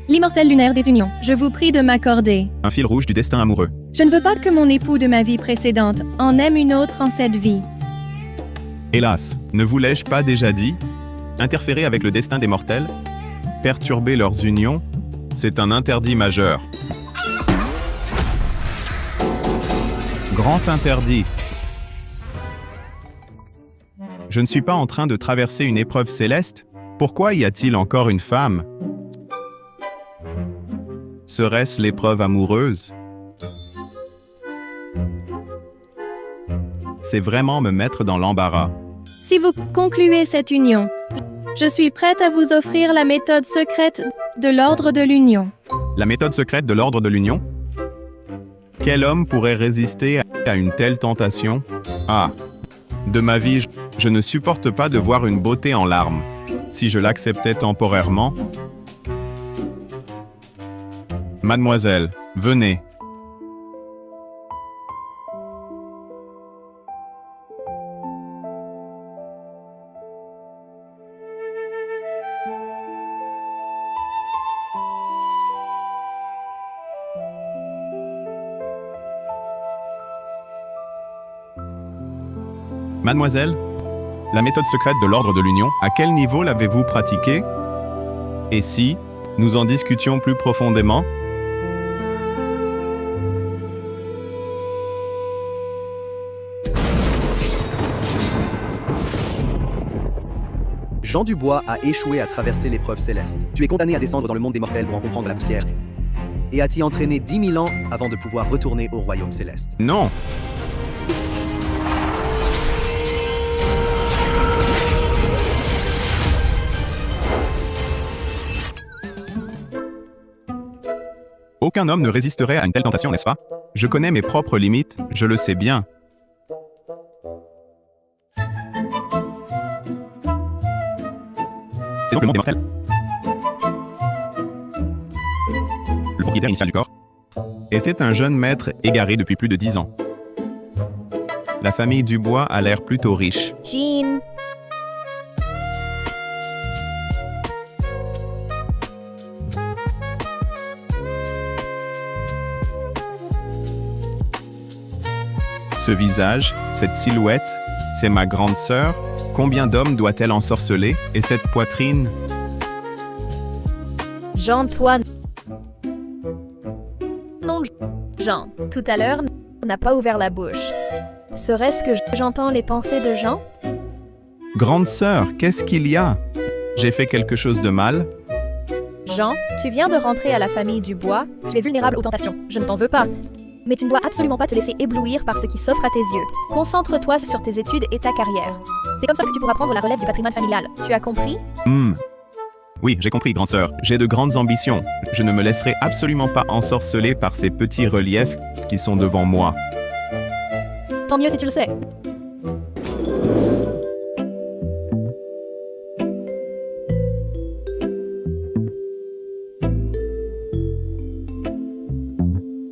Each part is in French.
L'immortel lunaire des unions, je vous prie de m'accorder. Un fil rouge du destin amoureux. Je ne veux pas que mon époux de ma vie précédente en aime une autre en cette vie. Hélas, ne vous l'ai-je pas déjà dit? Interférer avec le destin des mortels? Perturber leurs unions? C'est un interdit majeur. Grand interdit. Je ne suis pas en train de traverser une épreuve céleste? Pourquoi y a-t-il encore une femme? Serait-ce l'épreuve amoureuse? C'est vraiment me mettre dans l'embarras. Si vous concluez cette union, je suis prête à vous offrir la méthode secrète de l'ordre de l'union. La méthode secrète de l'ordre de l'union? Quel homme pourrait résister à une telle tentation? Ah, de ma vie, je ne supporte pas de voir une beauté en larmes. Si je l'acceptais temporairement... Mademoiselle, venez. Mademoiselle, la méthode secrète de l'ordre de l'union, à quel niveau l'avez-vous pratiquée? Et si nous en discutions plus profondément? Jean Dubois a échoué à traverser l'épreuve céleste. Tu es condamné à descendre dans le monde des mortels pour en comprendre la poussière et à t'y entraîner 10 000 ans avant de pouvoir retourner au royaume céleste. Non! Aucun homme ne résisterait à une telle tentation, n'est-ce pas? Je connais mes propres limites, je le sais bien. C'est donc le monde des mortels. Le propriétaire initial du corps était un jeune maître égaré depuis plus de 10 ans. La famille Dubois a l'air plutôt riche. Jean. Ce visage, cette silhouette, c'est ma grande sœur. Combien d'hommes doit-elle ensorceler? Et cette poitrine? Jean, toi... Non, Jean. Tout à l'heure, n'a pas ouvert la bouche. Serait-ce que j'entends les pensées de Jean? Grande sœur, qu'est-ce qu'il y a? J'ai fait quelque chose de mal? Jean, tu viens de rentrer à la famille Dubois. Tu es vulnérable aux tentations. Je ne t'en veux pas. Mais tu ne dois absolument pas te laisser éblouir par ce qui s'offre à tes yeux. Concentre-toi sur tes études et ta carrière. C'est comme ça que tu pourras prendre la relève du patrimoine familial. Tu as compris? Oui, j'ai compris, grande sœur. J'ai de grandes ambitions. Je ne me laisserai absolument pas ensorceler par ces petits reliefs qui sont devant moi. Tant mieux si tu le sais.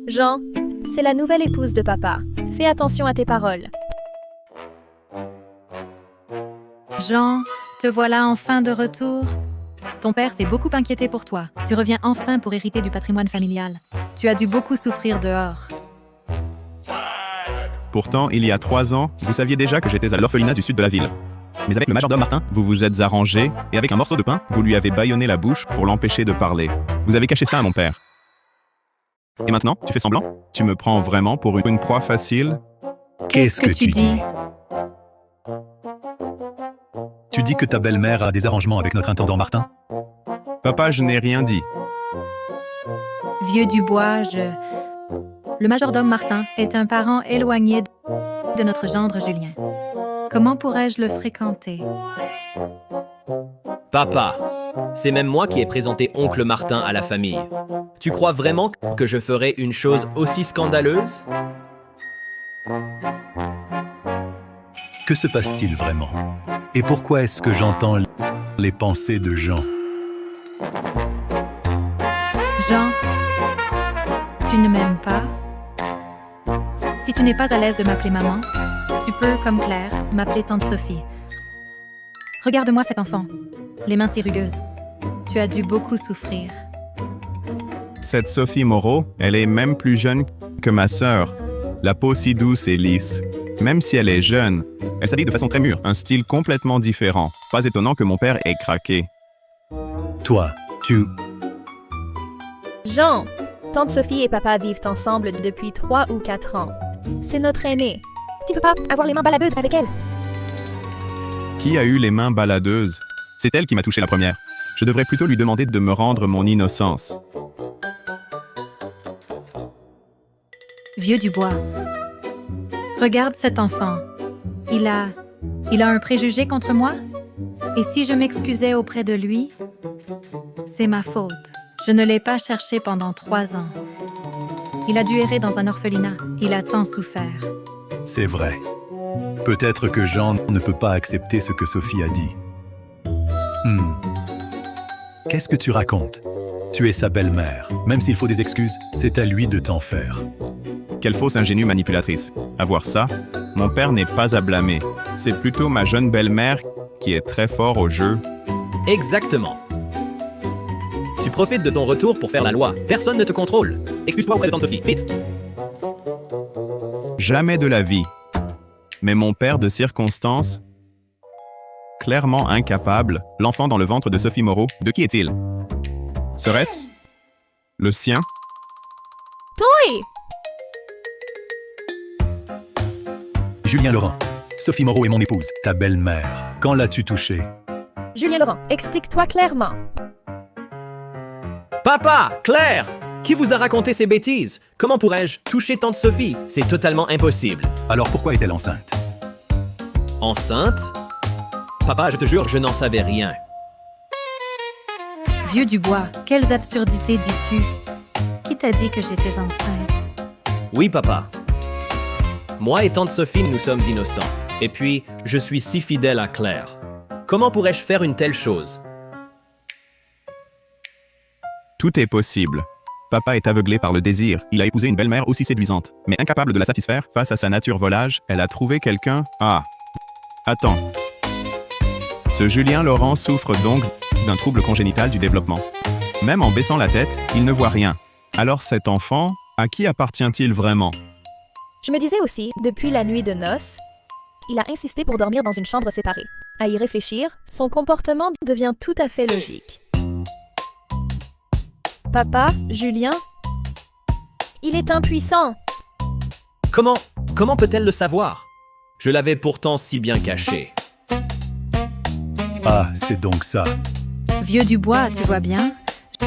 Jean, c'est la nouvelle épouse de papa. Fais attention à tes paroles. Jean, te voilà enfin de retour. Ton père s'est beaucoup inquiété pour toi. Tu reviens enfin pour hériter du patrimoine familial. Tu as dû beaucoup souffrir dehors. Pourtant, il y a 3 ans, vous saviez déjà que j'étais à l'orphelinat du sud de la ville. Mais avec le majordome Martin, vous vous êtes arrangé, et avec un morceau de pain, vous lui avez bâillonné la bouche pour l'empêcher de parler. Vous avez caché ça à mon père. Et maintenant, tu fais semblant? Tu me prends vraiment pour une proie facile? Qu'est-ce que tu dis? Tu dis que ta belle-mère a des arrangements avec notre intendant Martin? Papa, je n'ai rien dit. Vieux Dubois, Le majordome Martin est un parent éloigné de notre gendre Julien. Comment pourrais-je le fréquenter? Papa, c'est même moi qui ai présenté oncle Martin à la famille. Tu crois vraiment que je ferais une chose aussi scandaleuse? Que se passe-t-il vraiment? Et pourquoi est-ce que j'entends les pensées de Jean? Jean, tu ne m'aimes pas? Si tu n'es pas à l'aise de m'appeler maman, tu peux, comme Claire, m'appeler tante Sophie. Regarde-moi cet enfant, les mains si rugueuses. Tu as dû beaucoup souffrir. Cette Sophie Moreau, elle est même plus jeune que ma sœur. La peau si douce et lisse. Même si elle est jeune, elle s'habille de façon très mûre, un style complètement différent. Pas étonnant que mon père ait craqué. Toi, tu... Jean, tante Sophie et papa vivent ensemble depuis 3 ou 4 ans. C'est notre aînée. Tu peux pas avoir les mains baladeuses avec elle. Qui a eu les mains baladeuses? C'est elle qui m'a touché la première. Je devrais plutôt lui demander de me rendre mon innocence. Vieux du bois. Regarde cet enfant. Il a un préjugé contre moi? Et si je m'excusais auprès de lui? C'est ma faute. Je ne l'ai pas cherché pendant 3 ans. Il a dû errer dans un orphelinat. Il a tant souffert. C'est vrai. Peut-être que Jean ne peut pas accepter ce que Sophie a dit. Qu'est-ce que tu racontes? Tu es sa belle-mère. Même s'il faut des excuses, c'est à lui de t'en faire. Quelle fausse ingénue manipulatrice. À voir ça, mon père n'est pas à blâmer. C'est plutôt ma jeune belle-mère qui est très fort au jeu. Exactement. Tu profites de ton retour pour faire la loi. Personne ne te contrôle. Excuse-toi auprès de tante Sophie, vite! Jamais de la vie. Mais mon père de circonstance, clairement incapable, l'enfant dans le ventre de Sophie Moreau, de qui est-il? Serait-ce le sien? Toi! Julien Laurent. Sophie Moreau est mon épouse, ta belle-mère. Quand l'as-tu touchée? Julien Laurent, explique-toi clairement. Papa! Claire! Qui vous a raconté ces bêtises? Comment pourrais-je toucher tante Sophie? C'est totalement impossible. Alors pourquoi est-elle enceinte? Enceinte? Papa, je te jure, je n'en savais rien. Vieux du bois, quelles absurdités dis-tu? Qui t'a dit que j'étais enceinte? Oui, papa. Moi et tante Sophie, nous sommes innocents. Et puis, je suis si fidèle à Claire. Comment pourrais-je faire une telle chose? Tout est possible. Papa est aveuglé par le désir. Il a épousé une belle-mère aussi séduisante. Mais incapable de la satisfaire, face à sa nature volage, elle a trouvé quelqu'un... Ah! Attends. Ce Julien Laurent souffre donc d'un trouble congénital du développement. Même en baissant la tête, il ne voit rien. Alors cet enfant, à qui appartient-il vraiment? Je me disais aussi, depuis la nuit de noces, il a insisté pour dormir dans une chambre séparée. À y réfléchir, son comportement devient tout à fait logique. Papa, Julien, il est impuissant. Comment peut-elle le savoir? Je l'avais pourtant si bien caché. Ah, c'est donc ça. Vieux du bois, tu vois bien?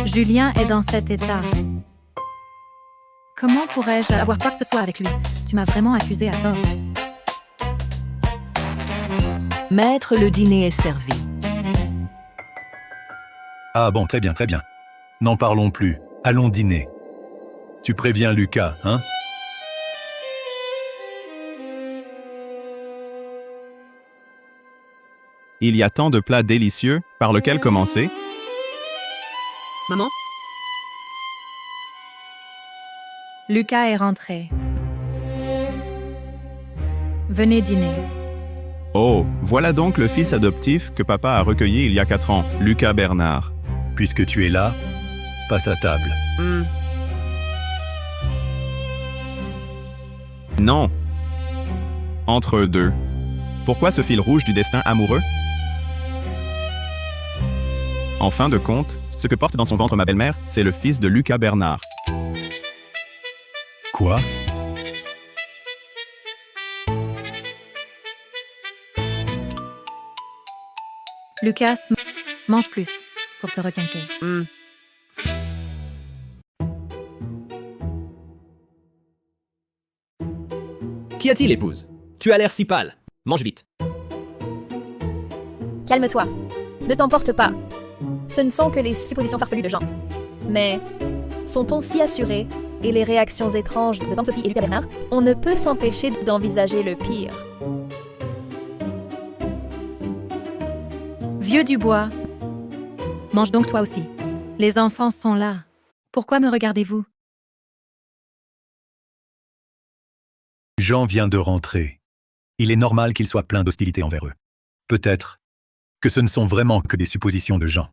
Julien est dans cet état. Comment pourrais-je avoir quoi que ce soit avec lui? Tu m'as vraiment accusé à tort. Maître, le dîner est servi. Ah bon, très bien, très bien. N'en parlons plus. Allons dîner. Tu préviens Lucas, hein? Il y a tant de plats délicieux, par lequel commencer? Maman? Lucas est rentré. Venez dîner. Oh, voilà donc le fils adoptif que papa a recueilli il y a 4 ans, Lucas Bernard. Puisque tu es là, passe à table. Non. Entre eux deux. Pourquoi ce fil rouge du destin amoureux? En fin de compte, ce que porte dans son ventre ma belle-mère, c'est le fils de Lucas Bernard. Quoi? Lucas, mange plus pour te requinquer. Qu'y a-t-il, épouse? Tu as l'air si pâle. Mange vite. Calme-toi. Ne t'emporte pas. Ce ne sont que les suppositions farfelues de Jean. Mais son ton si assuré et les réactions étranges de tante Sophie et Lucas Bernard, on ne peut s'empêcher d'envisager le pire. Vieux du bois, mange donc toi aussi. Les enfants sont là. Pourquoi me regardez-vous? Jean vient de rentrer. Il est normal qu'il soit plein d'hostilité envers eux. Peut-être que ce ne sont vraiment que des suppositions de Jean.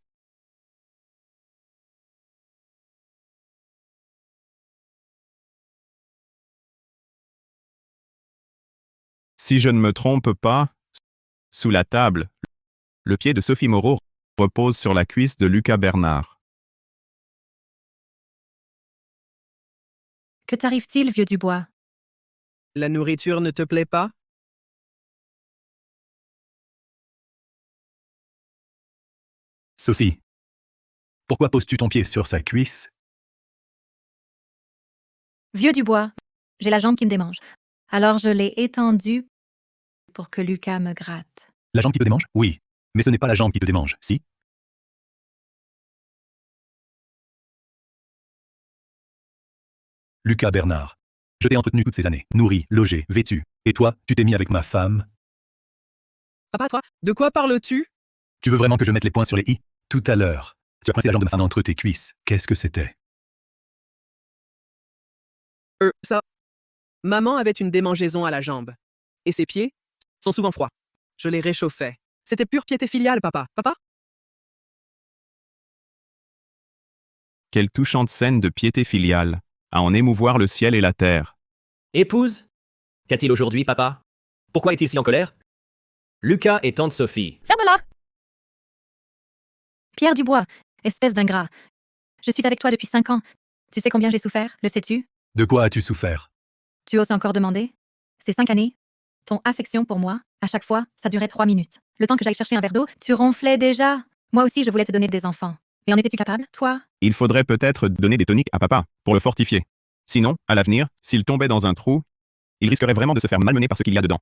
Si je ne me trompe pas, sous la table, le pied de Sophie Moreau repose sur la cuisse de Lucas Bernard. Que t'arrive-t-il, vieux Dubois? La nourriture ne te plaît pas? Sophie, pourquoi poses-tu ton pied sur sa cuisse? Vieux Dubois, j'ai la jambe qui me démange. Alors je l'ai étendue pour que Lucas me gratte. La jambe qui te démange? Oui, mais ce n'est pas la jambe qui te démange, si? Lucas Bernard, je t'ai entretenu toutes ces années, nourri, logé, vêtu. Et toi, tu t'es mis avec ma femme? Papa, toi, de quoi parles-tu? Tu veux vraiment que je mette les points sur les i? Tout à l'heure, tu as coincé la jambe de ma femme entre tes cuisses. Qu'est-ce que c'était? Ça. Maman avait une démangeaison à la jambe. Et ses pieds sont souvent froids. Je les réchauffais. C'était pure piété filiale, papa. Papa? Quelle touchante scène de piété filiale, à en émouvoir le ciel et la terre. Épouse? Qu'a-t-il aujourd'hui, papa? Pourquoi est-il si en colère? Lucas et tante Sophie. Ferme-la! Pierre Dubois, espèce d'ingrat. Je suis avec toi depuis 5 ans. Tu sais combien j'ai souffert, le sais-tu? De quoi as-tu souffert? Tu oses encore demander? Ces 5 années, ton affection pour moi, à chaque fois, ça durait 3 minutes. Le temps que j'aille chercher un verre d'eau, tu ronflais déjà. Moi aussi, je voulais te donner des enfants. Mais en étais-tu capable, toi? Il faudrait peut-être donner des toniques à papa, pour le fortifier. Sinon, à l'avenir, s'il tombait dans un trou, il risquerait vraiment de se faire malmener par ce qu'il y a dedans.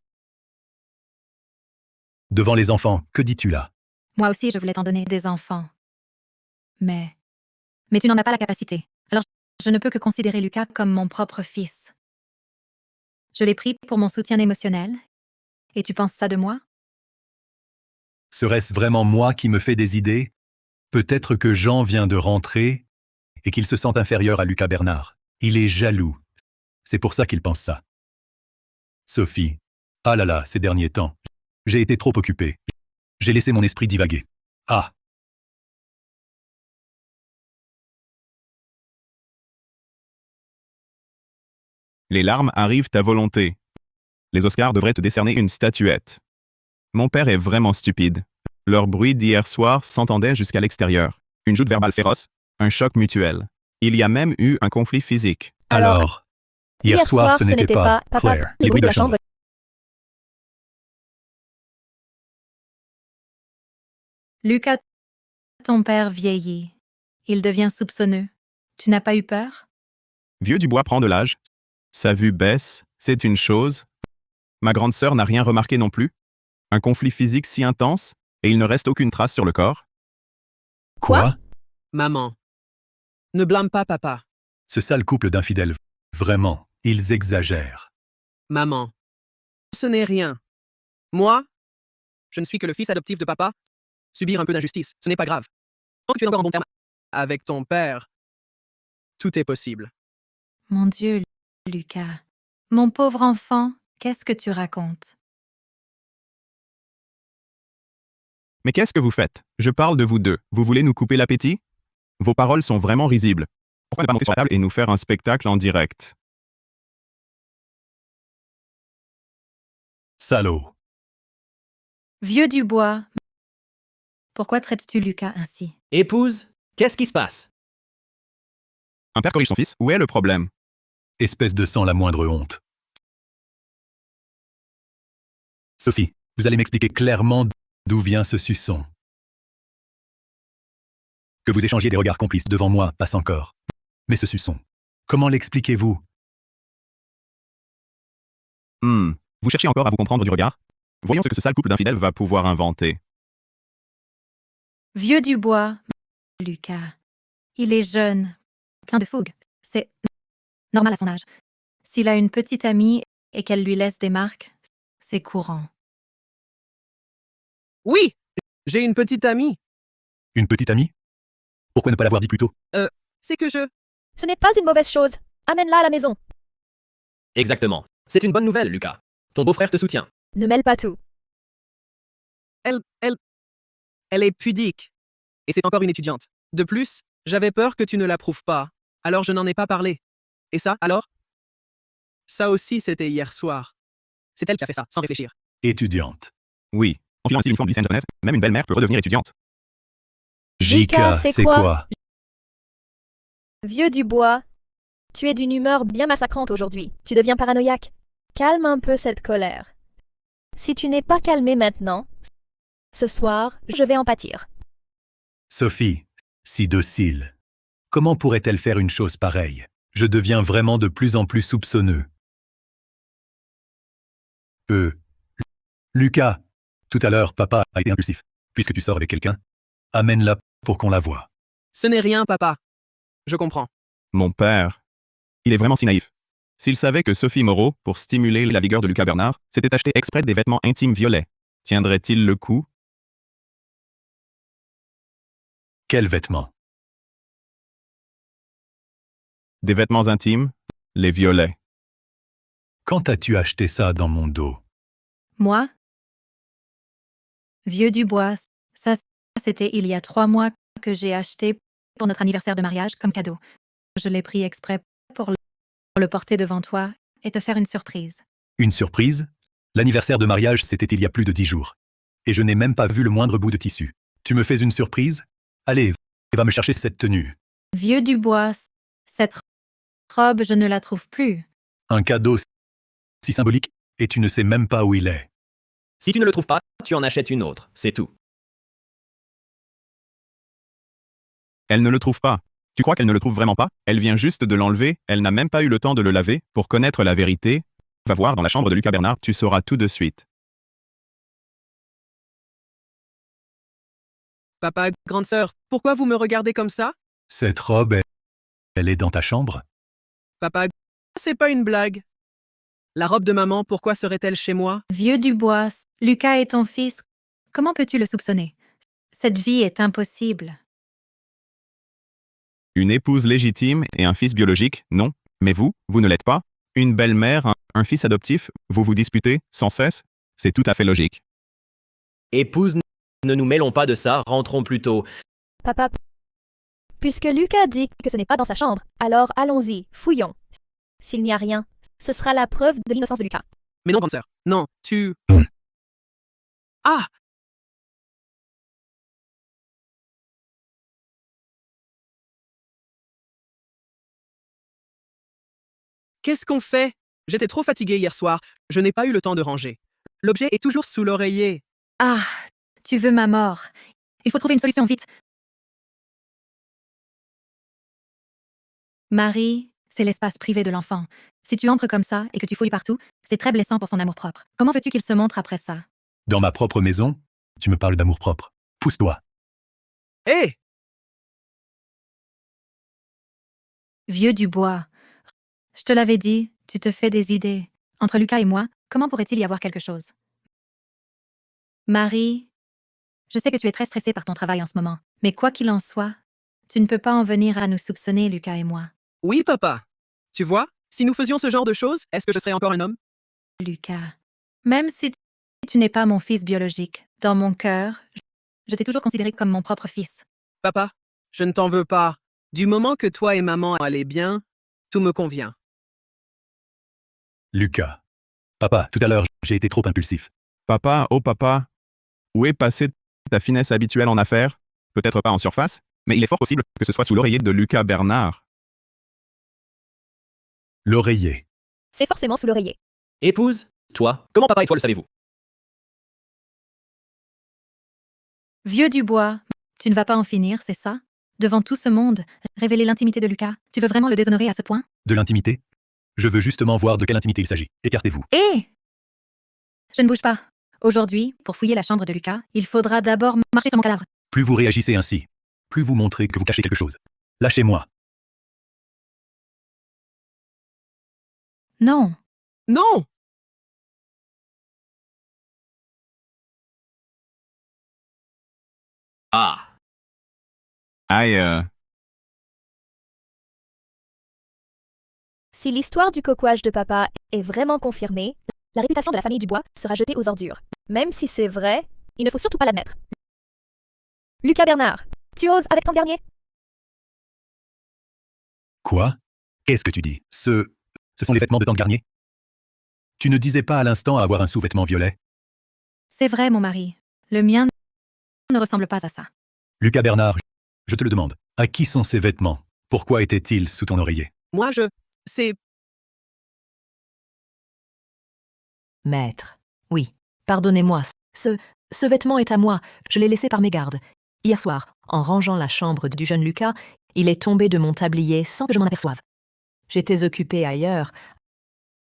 Devant les enfants, que dis-tu là? Moi aussi, je voulais t'en donner des enfants. Mais tu n'en as pas la capacité. Alors, je ne peux que considérer Lucas comme mon propre fils. Je l'ai pris pour mon soutien émotionnel. Et tu penses ça de moi? Serait-ce vraiment moi qui me fais des idées? Peut-être que Jean vient de rentrer et qu'il se sent inférieur à Lucas Bernard. Il est jaloux. C'est pour ça qu'il pense ça. Sophie, ah là là, ces derniers temps, j'ai été trop occupé. J'ai laissé mon esprit divaguer. Ah! Les larmes arrivent à volonté. Les Oscars devraient te décerner une statuette. Mon père est vraiment stupide. Leur bruit d'hier soir s'entendait jusqu'à l'extérieur. Une joute verbale féroce, un choc mutuel. Il y a même eu un conflit physique. Alors, hier soir, ce n'était pas papa, Claire. les bruits de la chambre. Lucas, ton père vieillit. Il devient soupçonneux. Tu n'as pas eu peur? Vieux Dubois prend de l'âge. Sa vue baisse, c'est une chose. Ma grande sœur n'a rien remarqué non plus. Un conflit physique si intense, et il ne reste aucune trace sur le corps. Quoi? Maman. Ne blâme pas papa. Ce sale couple d'infidèles, vraiment, ils exagèrent. Maman. Ce n'est rien. Moi, je ne suis que le fils adoptif de papa. Subir un peu d'injustice, ce n'est pas grave. Tant que tu es encore en bon terme avec ton père, tout est possible. Mon Dieu, Lucas. Mon pauvre enfant, qu'est-ce que tu racontes? Mais qu'est-ce que vous faites? Je parle de vous deux. Vous voulez nous couper l'appétit? Vos paroles sont vraiment risibles. Pourquoi ne pas monter sur la table et nous faire un spectacle en direct? Salaud. Vieux Dubois, pourquoi traites-tu Lucas ainsi? Épouse? Qu'est-ce qui se passe? Un père corrige son fils, où est le problème? Espèce de sang la moindre honte. Sophie, vous allez m'expliquer clairement d'où vient ce suçon. Que vous échangiez des regards complices devant moi passe encore. Mais ce suçon, comment l'expliquez-vous? Vous cherchez encore à vous comprendre du regard? Voyons ce que ce sale couple d'infidèles va pouvoir inventer. Vieux Dubois, Lucas. Il est jeune, plein de fougue. C'est normal à son âge. S'il a une petite amie et qu'elle lui laisse des marques, c'est courant. Oui, j'ai une petite amie. Une petite amie? Pourquoi ne pas l'avoir dit plus tôt? C'est que je... Ce n'est pas une mauvaise chose. Amène-la à la maison. Exactement. C'est une bonne nouvelle, Lucas. Ton beau-frère te soutient. Ne mêle pas tout. Elle est pudique. Et c'est encore une étudiante. De plus, j'avais peur que tu ne l'approuves pas. Alors je n'en ai pas parlé. Et ça, alors? Ça aussi, c'était hier soir. C'est elle qui a fait ça, sans réfléchir. Étudiante. Oui, en filant ainsi l'uniforme du lycée Jeunesse, même une belle-mère peut redevenir étudiante. Jika, c'est c'est quoi? quoi? Vieux Dubois, tu es d'une humeur bien massacrante aujourd'hui. Tu deviens paranoïaque. Calme un peu cette colère. Si tu n'es pas calmé maintenant, ce soir, je vais en pâtir. Sophie, si docile. Comment pourrait-elle faire une chose pareille? Je deviens vraiment de plus en plus soupçonneux. Lucas, tout à l'heure, papa a été impulsif. Puisque tu sors avec quelqu'un, amène-la pour qu'on la voie. Ce n'est rien, papa. Je comprends. Mon père, il est vraiment si naïf. S'il savait que Sophie Moreau, pour stimuler la vigueur de Lucas Bernard, s'était acheté exprès des vêtements intimes violets, tiendrait-il le coup? Quels vêtements? Des vêtements intimes, les violets. Quand as-tu acheté ça dans mon dos? Moi? Vieux Dubois, ça c'était il y a 3 mois que j'ai acheté pour notre anniversaire de mariage comme cadeau. Je l'ai pris exprès pour le porter devant toi et te faire une surprise. Une surprise? L'anniversaire de mariage, c'était il y a plus de 10 jours. Et je n'ai même pas vu le moindre bout de tissu. Tu me fais une surprise? Allez, va me chercher cette tenue. Vieux Dubois, cette robe, je ne la trouve plus. Un cadeau si symbolique, et tu ne sais même pas où il est. Si tu ne le trouves pas, tu en achètes une autre, c'est tout. Elle ne le trouve pas. Tu crois qu'elle ne le trouve vraiment pas? Elle vient juste de l'enlever, elle n'a même pas eu le temps de le laver. Pour connaître la vérité, va voir dans la chambre de Lucas Bernard, tu sauras tout de suite. Papa, grande sœur, pourquoi vous me regardez comme ça? Cette robe, elle est dans ta chambre? Papa, c'est pas une blague. La robe de maman, pourquoi serait-elle chez moi? Vieux Dubois, Lucas est ton fils. Comment peux-tu le soupçonner? Cette vie est impossible. Une épouse légitime et un fils biologique, non. Mais vous ne l'êtes pas. Une belle-mère, un fils adoptif, vous vous disputez sans cesse. C'est tout à fait logique. Épouse, ne nous mêlons pas de ça, rentrons plutôt. Papa, puisque Lucas dit que ce n'est pas dans sa chambre, alors allons-y, fouillons. S'il n'y a rien, ce sera la preuve de l'innocence de Lucas. Mais non, grande sœur. Non, tu... Ah! Qu'est-ce qu'on fait? J'étais trop fatiguée hier soir. Je n'ai pas eu le temps de ranger. L'objet est toujours sous l'oreiller. Ah, tu veux ma mort. Il faut trouver une solution vite. Marie, c'est l'espace privé de l'enfant. Si tu entres comme ça et que tu fouilles partout, c'est très blessant pour son amour-propre. Comment veux-tu qu'il se montre après ça? Dans ma propre maison? Tu me parles d'amour-propre. Pousse-toi. Hé! Vieux Dubois, je te l'avais dit, tu te fais des idées. Entre Lucas et moi, comment pourrait-il y avoir quelque chose? Marie, je sais que tu es très stressée par ton travail en ce moment, mais quoi qu'il en soit, tu ne peux pas en venir à nous soupçonner, Lucas et moi. Oui, papa. Tu vois, si nous faisions ce genre de choses, est-ce que je serais encore un homme? Lucas, même si tu n'es pas mon fils biologique, dans mon cœur, je t'ai toujours considéré comme mon propre fils. Papa, je ne t'en veux pas. Du moment que toi et maman allaient bien, tout me convient. Lucas. Papa, tout à l'heure, j'ai été trop impulsif. Papa, oh papa, où est passée ta finesse habituelle en affaires? Peut-être pas en surface, mais il est fort possible que ce soit sous l'oreiller de Lucas Bernard. L'oreiller. C'est forcément sous l'oreiller. Épouse, toi, comment papa et toi le savez-vous? Vieux Dubois, tu ne vas pas en finir, c'est ça? Devant tout ce monde, révéler l'intimité de Lucas, tu veux vraiment le déshonorer à ce point? De l'intimité? Je veux justement voir de quelle intimité il s'agit. Écartez-vous. Hé! Je ne bouge pas. Aujourd'hui, pour fouiller la chambre de Lucas, il faudra d'abord marcher sur mon cadavre. Plus vous réagissez ainsi, plus vous montrez que vous cachez quelque chose. Lâchez-moi. Non. Non! Ah! Aïe, Si l'histoire du cocouage de papa est vraiment confirmée, la réputation de la famille Dubois sera jetée aux ordures. Même si c'est vrai, il ne faut surtout pas l'admettre. Lucas Bernard, tu oses avec ton dernier? Quoi? Qu'est-ce que tu dis? Ce sont les vêtements de Tante Garnier? Tu ne disais pas à l'instant avoir un sous-vêtement violet? C'est vrai, mon mari. Le mien ne ressemble pas à ça. Lucas Bernard, je te le demande. À qui sont ces vêtements? Pourquoi étaient-ils sous ton oreiller? Moi, c'est... Maître. Oui. Pardonnez-moi. Ce vêtement est à moi. Je l'ai laissé par mégarde. Hier soir, en rangeant la chambre du jeune Lucas, il est tombé de mon tablier sans que je m'en aperçoive. J'étais occupée ailleurs,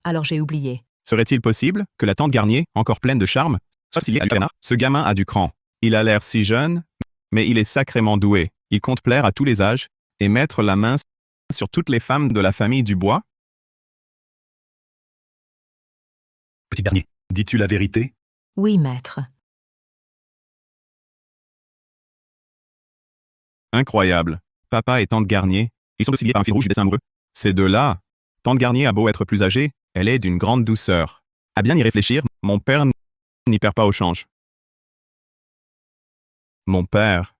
alors j'ai oublié. Serait-il possible que la tante Garnier, encore pleine de charme, soit aussi liée à Lucas Bernard? Ce gamin a du cran. Il a l'air si jeune, mais il est sacrément doué. Il compte plaire à tous les âges et mettre la main sur toutes les femmes de la famille Dubois. Petit Bernier, dis-tu la vérité? Oui, maître. Incroyable. Papa et tante Garnier, ils sont aussi liés par un fil rouge du dessin amoureux. Ces deux-là, tante Garnier a beau être plus âgée, elle est d'une grande douceur. À bien y réfléchir, mon père n'y perd pas au change. Mon père,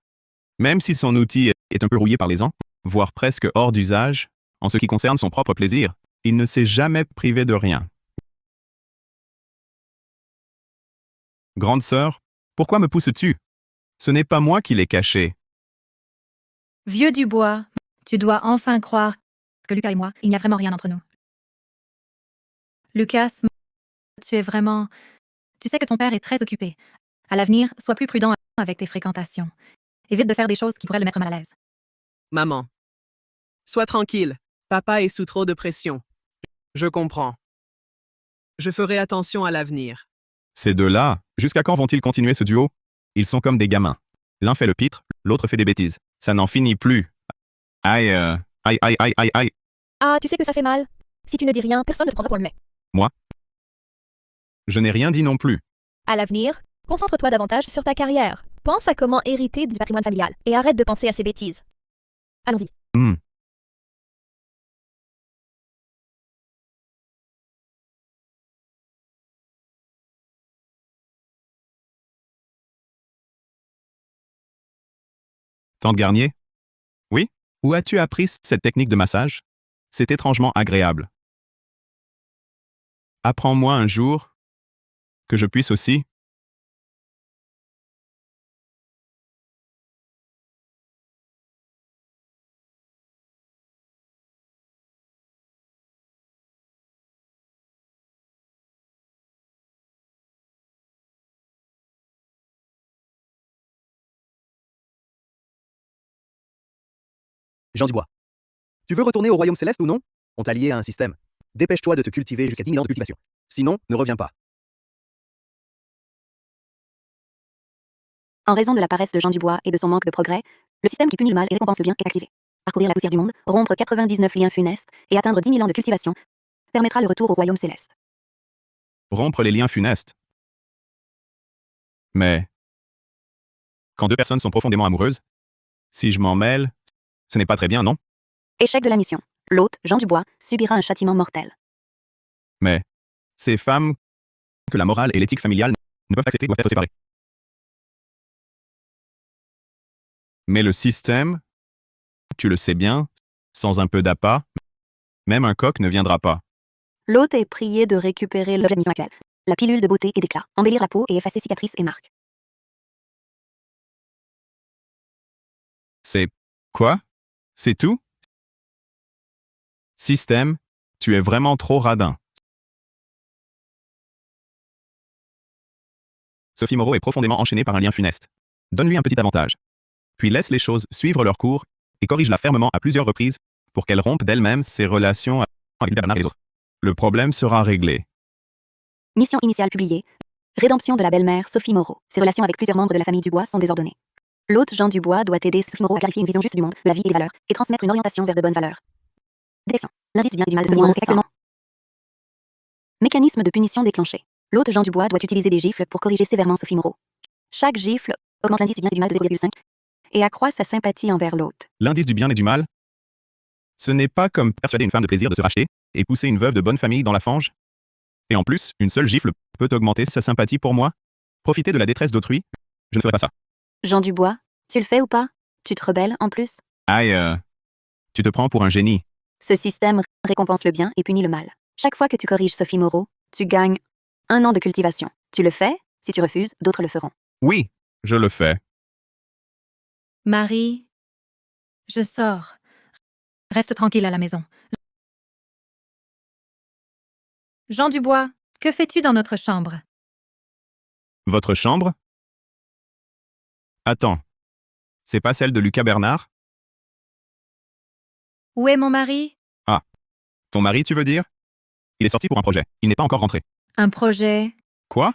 même si son outil est un peu rouillé par les ans, voire presque hors d'usage, en ce qui concerne son propre plaisir, il ne s'est jamais privé de rien. Grande sœur, pourquoi me pousses-tu? Ce n'est pas moi qui l'ai caché. Vieux Dubois, tu dois enfin croire que Lucas et moi, il n'y a vraiment rien entre nous. Lucas, tu es vraiment... Tu sais que ton père est très occupé. À l'avenir, sois plus prudent avec tes fréquentations. Évite de faire des choses qui pourraient le mettre mal à l'aise. Maman. Sois tranquille. Papa est sous trop de pression. Je comprends. Je ferai attention à l'avenir. Ces deux-là, jusqu'à quand vont-ils continuer ce duo? Ils sont comme des gamins. L'un fait le pitre, l'autre fait des bêtises. Ça n'en finit plus. Aïe, aïe, aïe, aïe, aïe, aïe. Ah, tu sais que ça fait mal. Si tu ne dis rien, personne ne te prendra pour le mec. Moi? Je n'ai rien dit non plus. À l'avenir, concentre-toi davantage sur ta carrière. Pense à comment hériter du patrimoine familial et arrête de penser à ces bêtises. Allons-y. Tante Garnier? Oui? Où as-tu appris cette technique de massage? C'est étrangement agréable. Apprends-moi un jour que je puisse aussi. Jean Dubois. Tu veux retourner au royaume céleste ou non? On t'a lié à un système. Dépêche-toi de te cultiver jusqu'à 10 000 ans de cultivation. Sinon, ne reviens pas. En raison de la paresse de Jean Dubois et de son manque de progrès, le système qui punit le mal et récompense le bien est activé. Parcourir la poussière du monde, rompre 99 liens funestes et atteindre 10 000 ans de cultivation permettra le retour au royaume céleste. Rompre les liens funestes. Mais quand deux personnes sont profondément amoureuses, si je m'en mêle, ce n'est pas très bien, non? Échec de la mission. L'hôte, Jean Dubois, subira un châtiment mortel. Mais ces femmes que la morale et l'éthique familiale ne peuvent accepter doivent être séparées. Mais le système, tu le sais bien, sans un peu d'appât, même un coq ne viendra pas. L'hôte est prié de récupérer l'objet de mission actuelle, la pilule de beauté et d'éclat, embellir la peau et effacer cicatrices et marques. C'est quoi? C'est tout? Système, tu es vraiment trop radin. Sophie Moreau est profondément enchaînée par un lien funeste. Donne-lui un petit avantage. Puis laisse les choses suivre leur cours et corrige-la fermement à plusieurs reprises pour qu'elle rompe d'elle-même ses relations avec Bernard et les autres. Le problème sera réglé. Mission initiale publiée. Rédemption de la belle-mère Sophie Moreau. Ses relations avec plusieurs membres de la famille Dubois sont désordonnées. L'hôte Jean Dubois doit aider Sophie Moreau à clarifier une vision juste du monde, de la vie et des valeurs, et transmettre une orientation vers de bonnes valeurs. Détection. L'indice du bien et du mal de Sophie Moreau est actuellement. Mécanisme de punition déclenché. L'hôte Jean Dubois doit utiliser des gifles pour corriger sévèrement Sophie Moreau. Chaque gifle augmente l'indice du bien et du mal de 0,5 et accroît sa sympathie envers l'hôte. L'indice du bien et du mal? Ce n'est pas comme persuader une femme de plaisir de se racheter et pousser une veuve de bonne famille dans la fange. Et en plus, une seule gifle peut augmenter sa sympathie pour moi. Profiter de la détresse d'autrui? Je ne ferai pas ça. Jean Dubois, tu le fais ou pas? Tu te rebelles en plus? Aïe, tu te prends pour un génie. Ce système récompense le bien et punit le mal. Chaque fois que tu corriges Sophie Moreau, Tu gagnes 1 an de cultivation. Tu le fais? Si tu refuses, d'autres le feront. Oui, je le fais. Marie, je sors. Reste tranquille à la maison. Jean Dubois, que fais-tu dans notre chambre? Votre chambre? Attends. C'est pas celle de Lucas Bernard? Où est mon mari? Ah. Ton mari, tu veux dire? Il est sorti pour un projet. Il n'est pas encore rentré. Un projet. Quoi?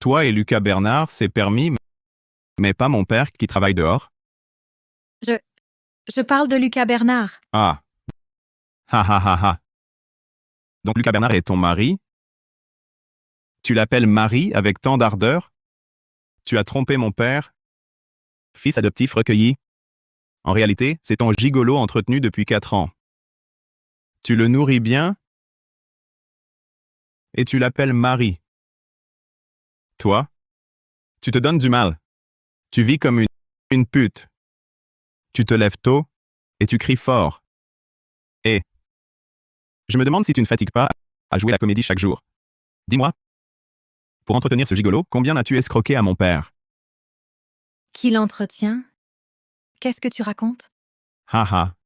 Toi et Lucas Bernard, c'est permis, mais pas mon père qui travaille dehors? Je parle de Lucas Bernard. Ah. Ha ha ha ha. Donc Lucas Bernard est ton mari? Tu l'appelles Marie avec tant d'ardeur? Tu as trompé mon père? Fils adoptif recueilli? En réalité, c'est ton gigolo entretenu depuis 4 ans. Tu le nourris bien? Et tu l'appelles Marie. Toi? Tu te donnes du mal. Tu vis comme une pute. Tu te lèves tôt et tu cries fort. Et je me demande si tu ne fatigues pas à jouer la comédie chaque jour. Dis-moi, pour entretenir ce gigolo, combien as-tu escroqué à mon père? Qui l'entretient? Qu'est-ce que tu racontes? Haha.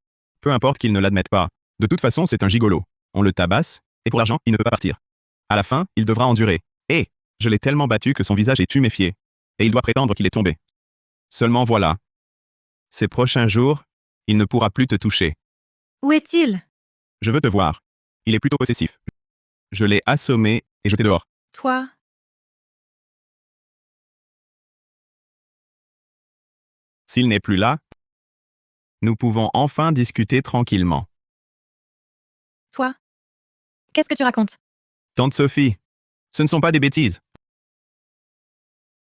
Peu importe qu'il ne l'admette pas. De toute façon, c'est un gigolo. On le tabasse, et pour l'argent, il ne peut pas partir. À la fin, il devra endurer. Et je l'ai tellement battu que son visage est tuméfié. Et il doit prétendre qu'il est tombé. Seulement voilà. Ces prochains jours, il ne pourra plus te toucher. Où est-il? Je veux te voir. Il est plutôt possessif. Je l'ai assommé et jeté dehors. Toi? S'il n'est plus là, nous pouvons enfin discuter tranquillement. Toi? Qu'est-ce que tu racontes? Tante Sophie, ce ne sont pas des bêtises.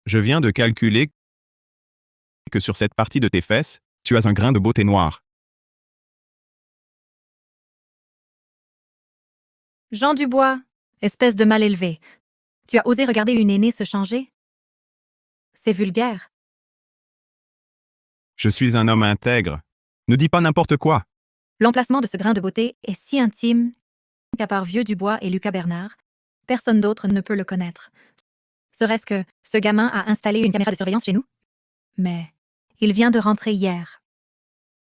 Je viens de calculer que sur cette partie de tes fesses, tu as un grain de beauté noire. Jean Dubois, espèce de mal élevé. Tu as osé regarder une aînée se changer? C'est vulgaire. Je suis un homme intègre. Ne dis pas n'importe quoi. L'emplacement de ce grain de beauté est si intime qu'à part Vieux Dubois et Lucas Bernard, personne d'autre ne peut le connaître. Serait-ce que ce gamin a installé une caméra de surveillance chez nous? Mais il vient de rentrer hier.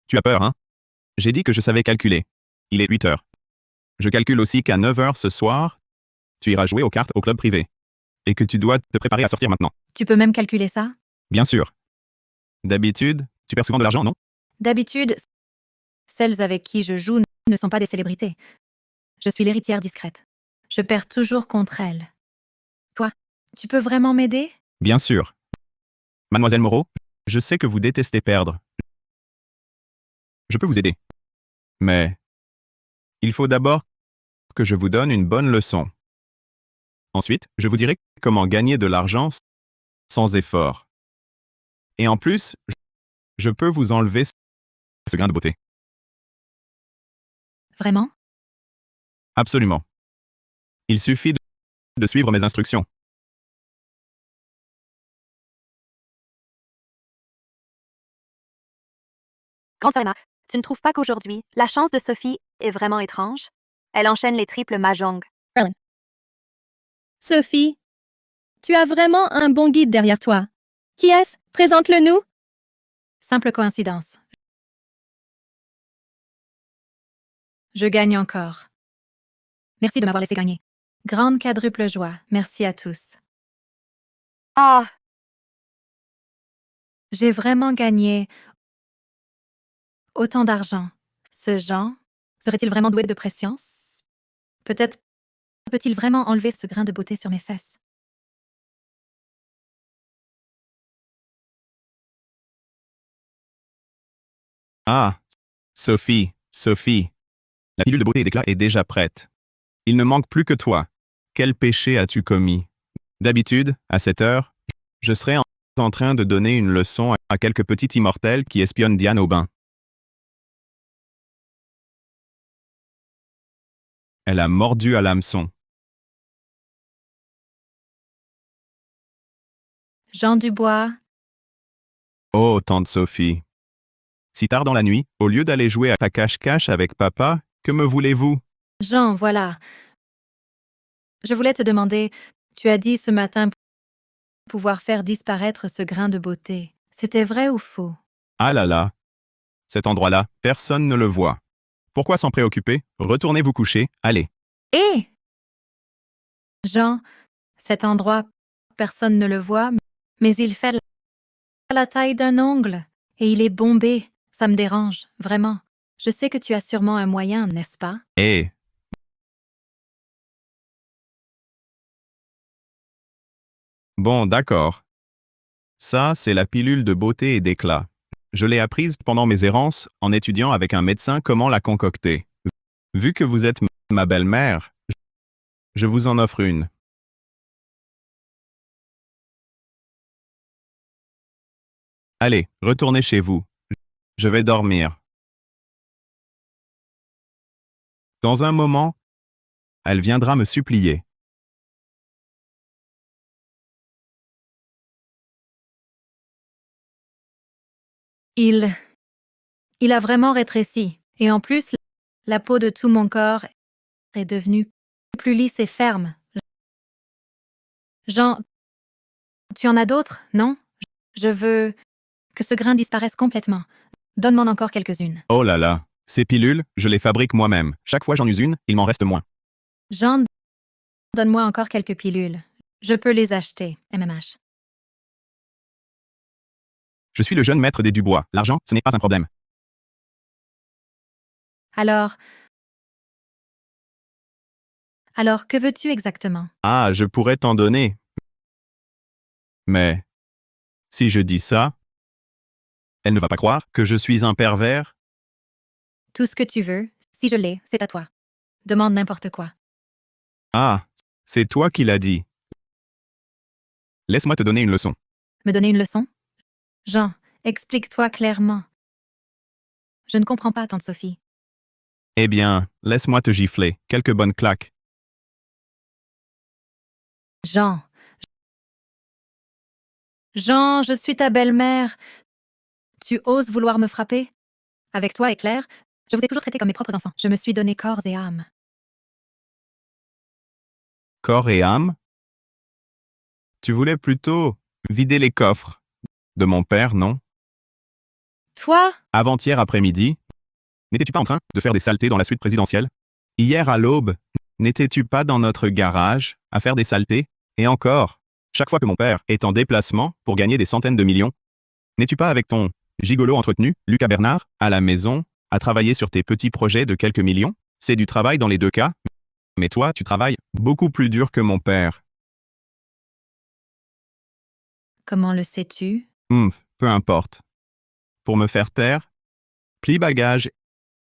Tu as peur, hein? J'ai dit que je savais calculer. Il est 8 heures. Je calcule aussi qu'à 9 heures ce soir, tu iras jouer aux cartes au club privé. Et que tu dois te préparer à sortir maintenant. Tu peux même calculer ça? Bien sûr. D'habitude, tu perds souvent de l'argent, non? D'habitude, celles avec qui je joue ne sont pas des célébrités. Je suis l'héritière discrète. Je perds toujours contre elles. Toi, tu peux vraiment m'aider? Bien sûr. Mademoiselle Moreau, je sais que vous détestez perdre. Je peux vous aider. Mais il faut d'abord que je vous donne une bonne leçon. Ensuite, je vous dirai comment gagner de l'argent sans effort. Et en plus, je peux vous enlever ce grain de beauté. Vraiment? Absolument. Il suffit de suivre mes instructions. Grande sœur Emma, tu ne trouves pas qu'aujourd'hui, la chance de Sophie est vraiment étrange? Elle enchaîne les triples mahjong. Sophie, tu as vraiment un bon guide derrière toi. Qui est-ce? Présente-le-nous. Simple coïncidence. Je gagne encore. Merci de m'avoir laissé gagner. Grande quadruple joie. Merci à tous. Ah! J'ai vraiment gagné autant d'argent. Ce Jean serait-il vraiment doué de prescience? Peut-être peut-il vraiment enlever ce grain de beauté sur mes fesses? Ah, Sophie, Sophie. La pilule de beauté et d'éclat est déjà prête. Il ne manque plus que toi. Quel péché as-tu commis? D'habitude, à cette heure, je serais en train de donner une leçon à quelques petits immortels qui espionnent Diane au bain. Elle a mordu à l'hameçon. Jean Dubois, Oh, tante Sophie. Si tard dans la nuit, au lieu d'aller jouer à cache-cache avec papa, que me voulez-vous? Jean, voilà. Je voulais te demander, tu as dit ce matin pouvoir faire disparaître ce grain de beauté. C'était vrai ou faux? Ah là là. Cet endroit-là, personne ne le voit. Pourquoi s'en préoccuper? Retournez vous coucher, allez. Hé! Jean, cet endroit, personne ne le voit, mais il fait la taille d'un ongle et il est bombé. Ça me dérange, vraiment. Je sais que tu as sûrement un moyen, n'est-ce pas? Hé. Bon, d'accord. Ça, c'est la pilule de beauté et d'éclat. Je l'ai apprise pendant mes errances en étudiant avec un médecin comment la concocter. Vu que vous êtes ma belle-mère, je vous en offre une. Allez, retournez chez vous. Je vais dormir. Dans un moment, elle viendra me supplier. Il a vraiment rétréci. Et en plus, la peau de tout mon corps est devenue plus lisse et ferme. Jean, tu en as d'autres, non? Je veux que ce grain disparaisse complètement. Donne-moi encore quelques-unes. Oh là là, ces pilules, je les fabrique moi-même. Chaque fois j'en use une, il m'en reste moins. Jean, donne-moi encore quelques pilules. Je peux les acheter, MMH. Je suis le jeune maître des Dubois. L'argent, ce n'est pas un problème. Alors, que veux-tu exactement? Ah, je pourrais t'en donner. Mais, si je dis ça, elle ne va pas croire que je suis un pervers. Tout ce que tu veux. Si je l'ai, c'est à toi. Demande n'importe quoi. Ah, c'est toi qui l'as dit. Laisse-moi te donner une leçon. Me donner une leçon? Jean, explique-toi clairement. Je ne comprends pas, tante Sophie. Eh bien, laisse-moi te gifler. Quelques bonnes claques. Jean, je suis ta belle-mère. Tu oses vouloir me frapper? Avec toi et Claire, je vous ai toujours traité comme mes propres enfants. Je me suis donné corps et âme. Corps et âme? Tu voulais plutôt vider les coffres de mon père, non? Toi? Avant-hier après-midi, n'étais-tu pas en train de faire des saletés dans la suite présidentielle? Hier à l'aube, n'étais-tu pas dans notre garage à faire des saletés? Et encore, chaque fois que mon père est en déplacement pour gagner des centaines de millions, n'es-tu pas avec ton gigolo entretenu, Lucas Bernard, à la maison, à travailler sur tes petits projets de quelques millions? C'est du travail dans les deux cas, mais toi, tu travailles beaucoup plus dur que mon père. Comment le sais-tu? Peu importe. Pour me faire taire, plie bagage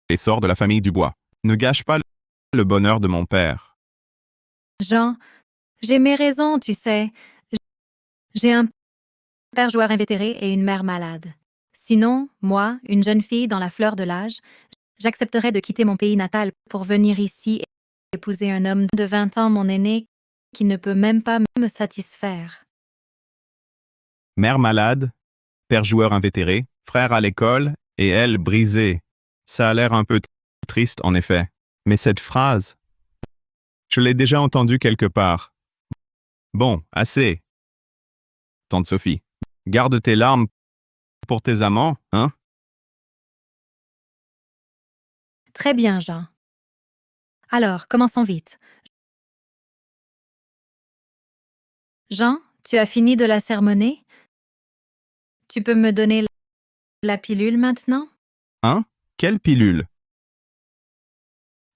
et sors de la famille Dubois. Ne gâche pas le bonheur de mon père. Jean, j'ai mes raisons, tu sais. J'ai un père joueur invétéré et une mère malade. Sinon, moi, une jeune fille dans la fleur de l'âge, j'accepterais de quitter mon pays natal pour venir ici et épouser un homme de 20 ans, mon aîné, qui ne peut même pas me satisfaire. Mère malade, père joueur invétéré, frère à l'école et elle brisée. Ça a l'air un peu triste en effet. Mais cette phrase, je l'ai déjà entendue quelque part. Bon, assez. Tante Sophie, garde tes larmes pour tes amants, hein? Très bien, Jean. Alors, commençons vite. Jean, tu as fini de la sermonner? Tu peux me donner la pilule maintenant? Hein? Quelle pilule?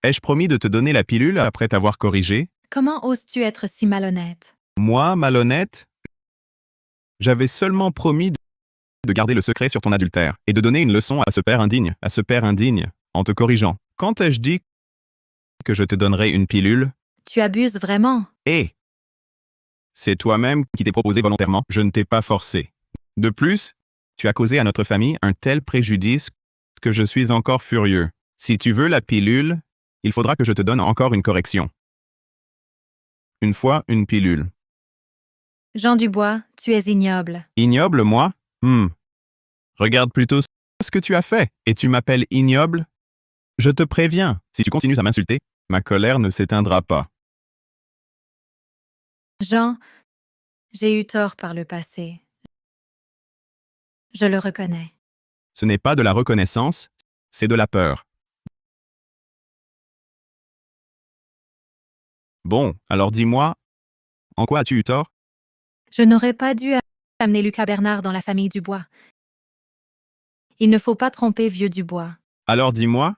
Ai-je promis de te donner la pilule après t'avoir corrigé? Comment oses-tu être si malhonnête? Moi, malhonnête? J'avais seulement promis de garder le secret sur ton adultère et de donner une leçon à ce père indigne, en te corrigeant. Quand ai-je dit que je te donnerais une pilule? Tu abuses vraiment. Eh! C'est toi-même qui t'es proposé volontairement, je ne t'ai pas forcé. De plus, tu as causé à notre famille un tel préjudice que je suis encore furieux. Si tu veux la pilule, il faudra que je te donne encore une correction. Une fois, une pilule. Jean Dubois, tu es ignoble. Ignoble, moi? Regarde plutôt ce que tu as fait, et tu m'appelles ignoble? Je te préviens, si tu continues à m'insulter, ma colère ne s'éteindra pas. Jean, j'ai eu tort par le passé. Je le reconnais. Ce n'est pas de la reconnaissance, c'est de la peur. Bon, alors dis-moi, en quoi as-tu eu tort? Je n'aurais pas dû amener Lucas Bernard dans la famille Dubois. Il ne faut pas tromper vieux Dubois. Alors dis-moi,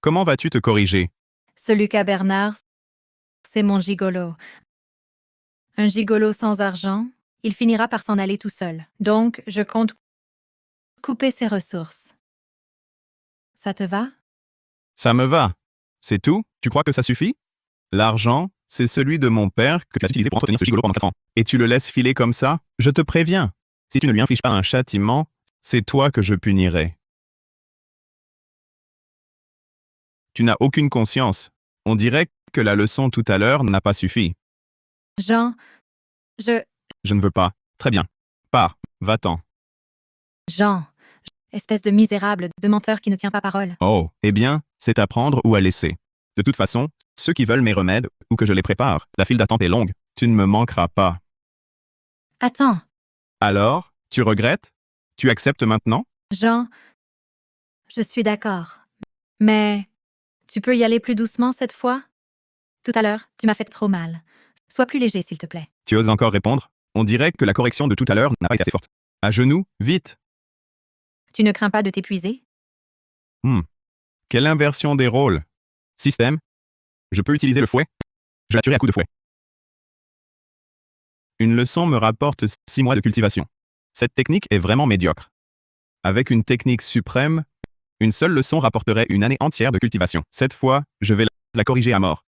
comment vas-tu te corriger? Ce Lucas Bernard, c'est mon gigolo. Un gigolo sans argent, il finira par s'en aller tout seul. Donc, je compte couper ses ressources. Ça te va? Ça me va. C'est tout? Tu crois que ça suffit? L'argent, c'est celui de mon père que tu as utilisé pour entretenir ce gigolo pendant 4 ans. Et tu le laisses filer comme ça? Je te préviens. Si tu ne lui infliges pas un châtiment, c'est toi que je punirai. Tu n'as aucune conscience. On dirait que la leçon tout à l'heure n'a pas suffi. Jean, Je ne veux pas. Très bien. Pars. Va-t'en. Jean, espèce de misérable, de menteur qui ne tient pas parole. Oh, eh bien, c'est à prendre ou à laisser. De toute façon, ceux qui veulent mes remèdes, ou que je les prépare, la file d'attente est longue. Tu ne me manqueras pas. Attends, Alors, tu regrettes? Tu acceptes maintenant? Jean, je suis d'accord. Mais tu peux y aller plus doucement cette fois? Tout à l'heure, tu m'as fait trop mal. Sois plus léger, s'il te plaît. Tu oses encore répondre? On dirait que la correction de tout à l'heure n'a pas été assez forte. À genoux, vite! Tu ne crains pas de t'épuiser? Quelle inversion des rôles! Système? Je peux utiliser le fouet? Je la tuerai à coups de fouet. Une leçon me rapporte 6 mois de cultivation. Cette technique est vraiment médiocre. Avec une technique suprême, une seule leçon rapporterait une année entière de cultivation. Cette fois, je vais la corriger à mort.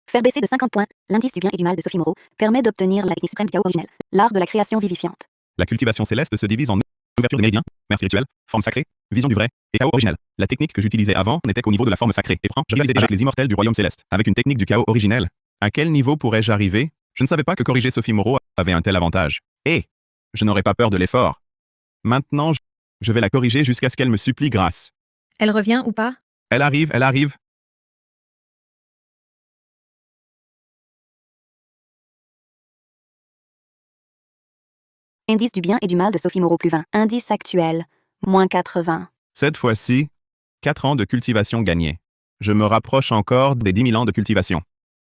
Faire baisser de 50 points l'indice du bien et du mal de Sophie Moreau permet d'obtenir la technique suprême du chaos originel, l'art de la création vivifiante. La cultivation céleste se divise en ouverture des méridiens, mère spirituelle, forme sacrée, vision du vrai, et chaos originel. La technique que j'utilisais avant n'était qu'au niveau de la forme sacrée. Et je rivalisais déjà avec les immortels du royaume céleste. Avec une technique du chaos originel, à quel niveau pourrais-je arriver? Je ne savais pas que corriger Sophie Moreau avait un tel avantage. Et je n'aurais pas peur de l'effort. Maintenant, je vais la corriger jusqu'à ce qu'elle me supplie grâce. Elle revient ou pas? Elle arrive, elle arrive. Indice du bien et du mal de Sophie Moreau plus 20. Indice actuel, moins 80. Cette fois-ci, 4 ans de cultivation gagnés. Je me rapproche encore des 10 000 ans de cultivation.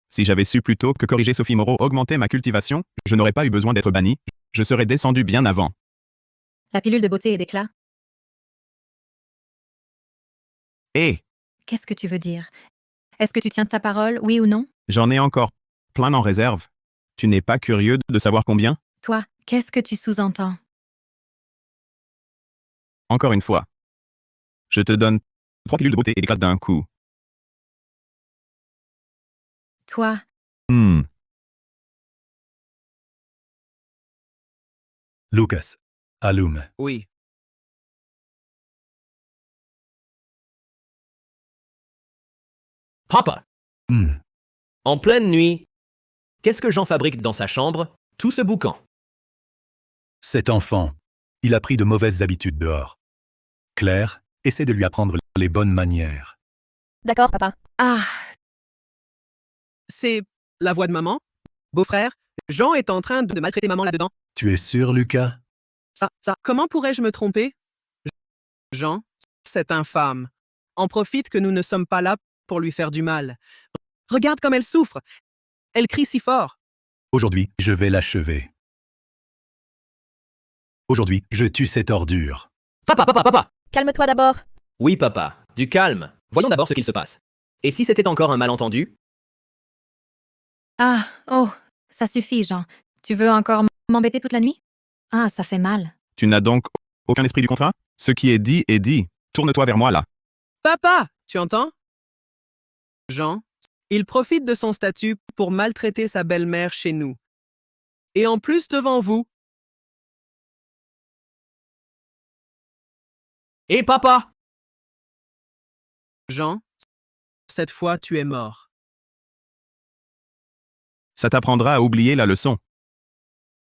Si j'avais su plus tôt que corriger Sophie Moreau augmentait ma cultivation, je n'aurais pas eu besoin d'être banni. Je serais descendu bien avant. La pilule de beauté et d'éclat? Et Qu'est-ce que tu veux dire? Est-ce que tu tiens ta parole, oui ou non? j'en ai encore plein en réserve. Tu n'es pas curieux de savoir combien? Toi, qu'est-ce que tu sous-entends? Encore une fois. Je te donne 3 pilules de beauté et d'éclat d'un coup. Toi, Lucas, allume. Oui. Papa, Hmm. en pleine nuit, qu'est-ce que Jean fabrique dans sa chambre? Tout ce boucan. Cet enfant, il a pris de mauvaises habitudes dehors. Claire, essaie de lui apprendre les bonnes manières. D'accord, papa. ah, C'est la voix de maman? Beau-frère, Jean est en train de maltraiter maman là-dedans. Tu es sûr, Lucas? Comment pourrais-je me tromper? Jean, c'est infâme. En profite que nous ne sommes pas là pour lui faire du mal. Regarde comme elle souffre. Elle crie si fort. Aujourd'hui, je vais l'achever. Aujourd'hui, je tue cette ordure. Papa! Calme-toi d'abord. Oui, papa, du calme. Voyons d'abord ce qu'il se passe. Et si c'était encore un malentendu? oh, ça suffit, Jean. Tu veux encore m'embêter toute la nuit? Ah, ça fait mal. Tu n'as donc aucun esprit du contrat? Ce qui est dit est dit. Tourne-toi vers moi là. Papa, tu entends? Jean, il profite de son statut pour maltraiter sa belle-mère chez nous. Et en plus devant vous. Et papa! Jean, cette fois tu es mort. Ça t'apprendra à oublier la leçon.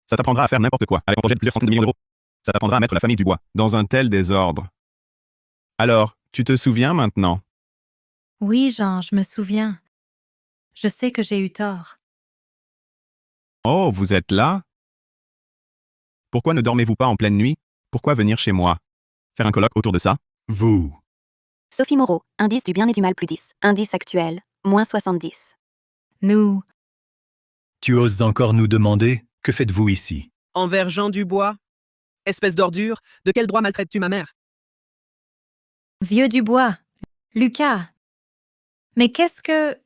Ça t'apprendra à faire n'importe quoi avec un projet de plusieurs centaines de millions d'euros. Ça t'apprendra à mettre la famille Dubois dans un tel désordre. Alors, tu te souviens maintenant? Oui, Jean, je me souviens. Je sais que j'ai eu tort. Oh, vous êtes là? Pourquoi ne dormez-vous pas en pleine nuit? Pourquoi venir chez moi? Faire un colloque autour de ça? Vous. Sophie Moreau, indice du bien et du mal plus 10. Indice actuel, moins 70. Nous, Tu oses encore nous demander? Que faites-vous ici? Envers Jean Dubois? Espèce d'ordure, de quel droit maltraites-tu ma mère? vieux Dubois, Lucas. Mais qu'est-ce que...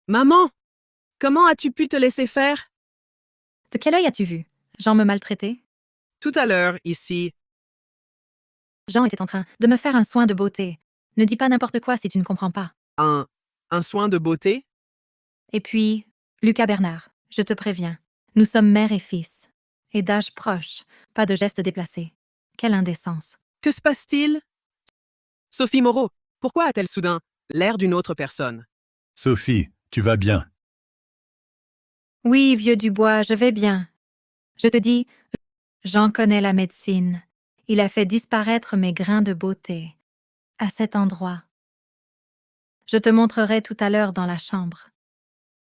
Maman! Comment as-tu pu te laisser faire? De quel œil as-tu vu Jean me maltraiter? Tout à l'heure, ici, Jean était en train de me faire un soin de beauté. Ne dis pas n'importe quoi si tu ne comprends pas. un soin de beauté? Et puis, Lucas Bernard, je te préviens, nous sommes mère et fils. Et d'âge proche, pas de gestes déplacés. Quelle indécence. Que se passe-t-il? Sophie Moreau, pourquoi a-t-elle soudain l'air d'une autre personne? Sophie, tu vas bien? Oui, vieux Dubois, je vais bien. Je te dis, Jean connaît la médecine. Il a fait disparaître mes grains de beauté. À cet endroit. Je te montrerai tout à l'heure dans la chambre.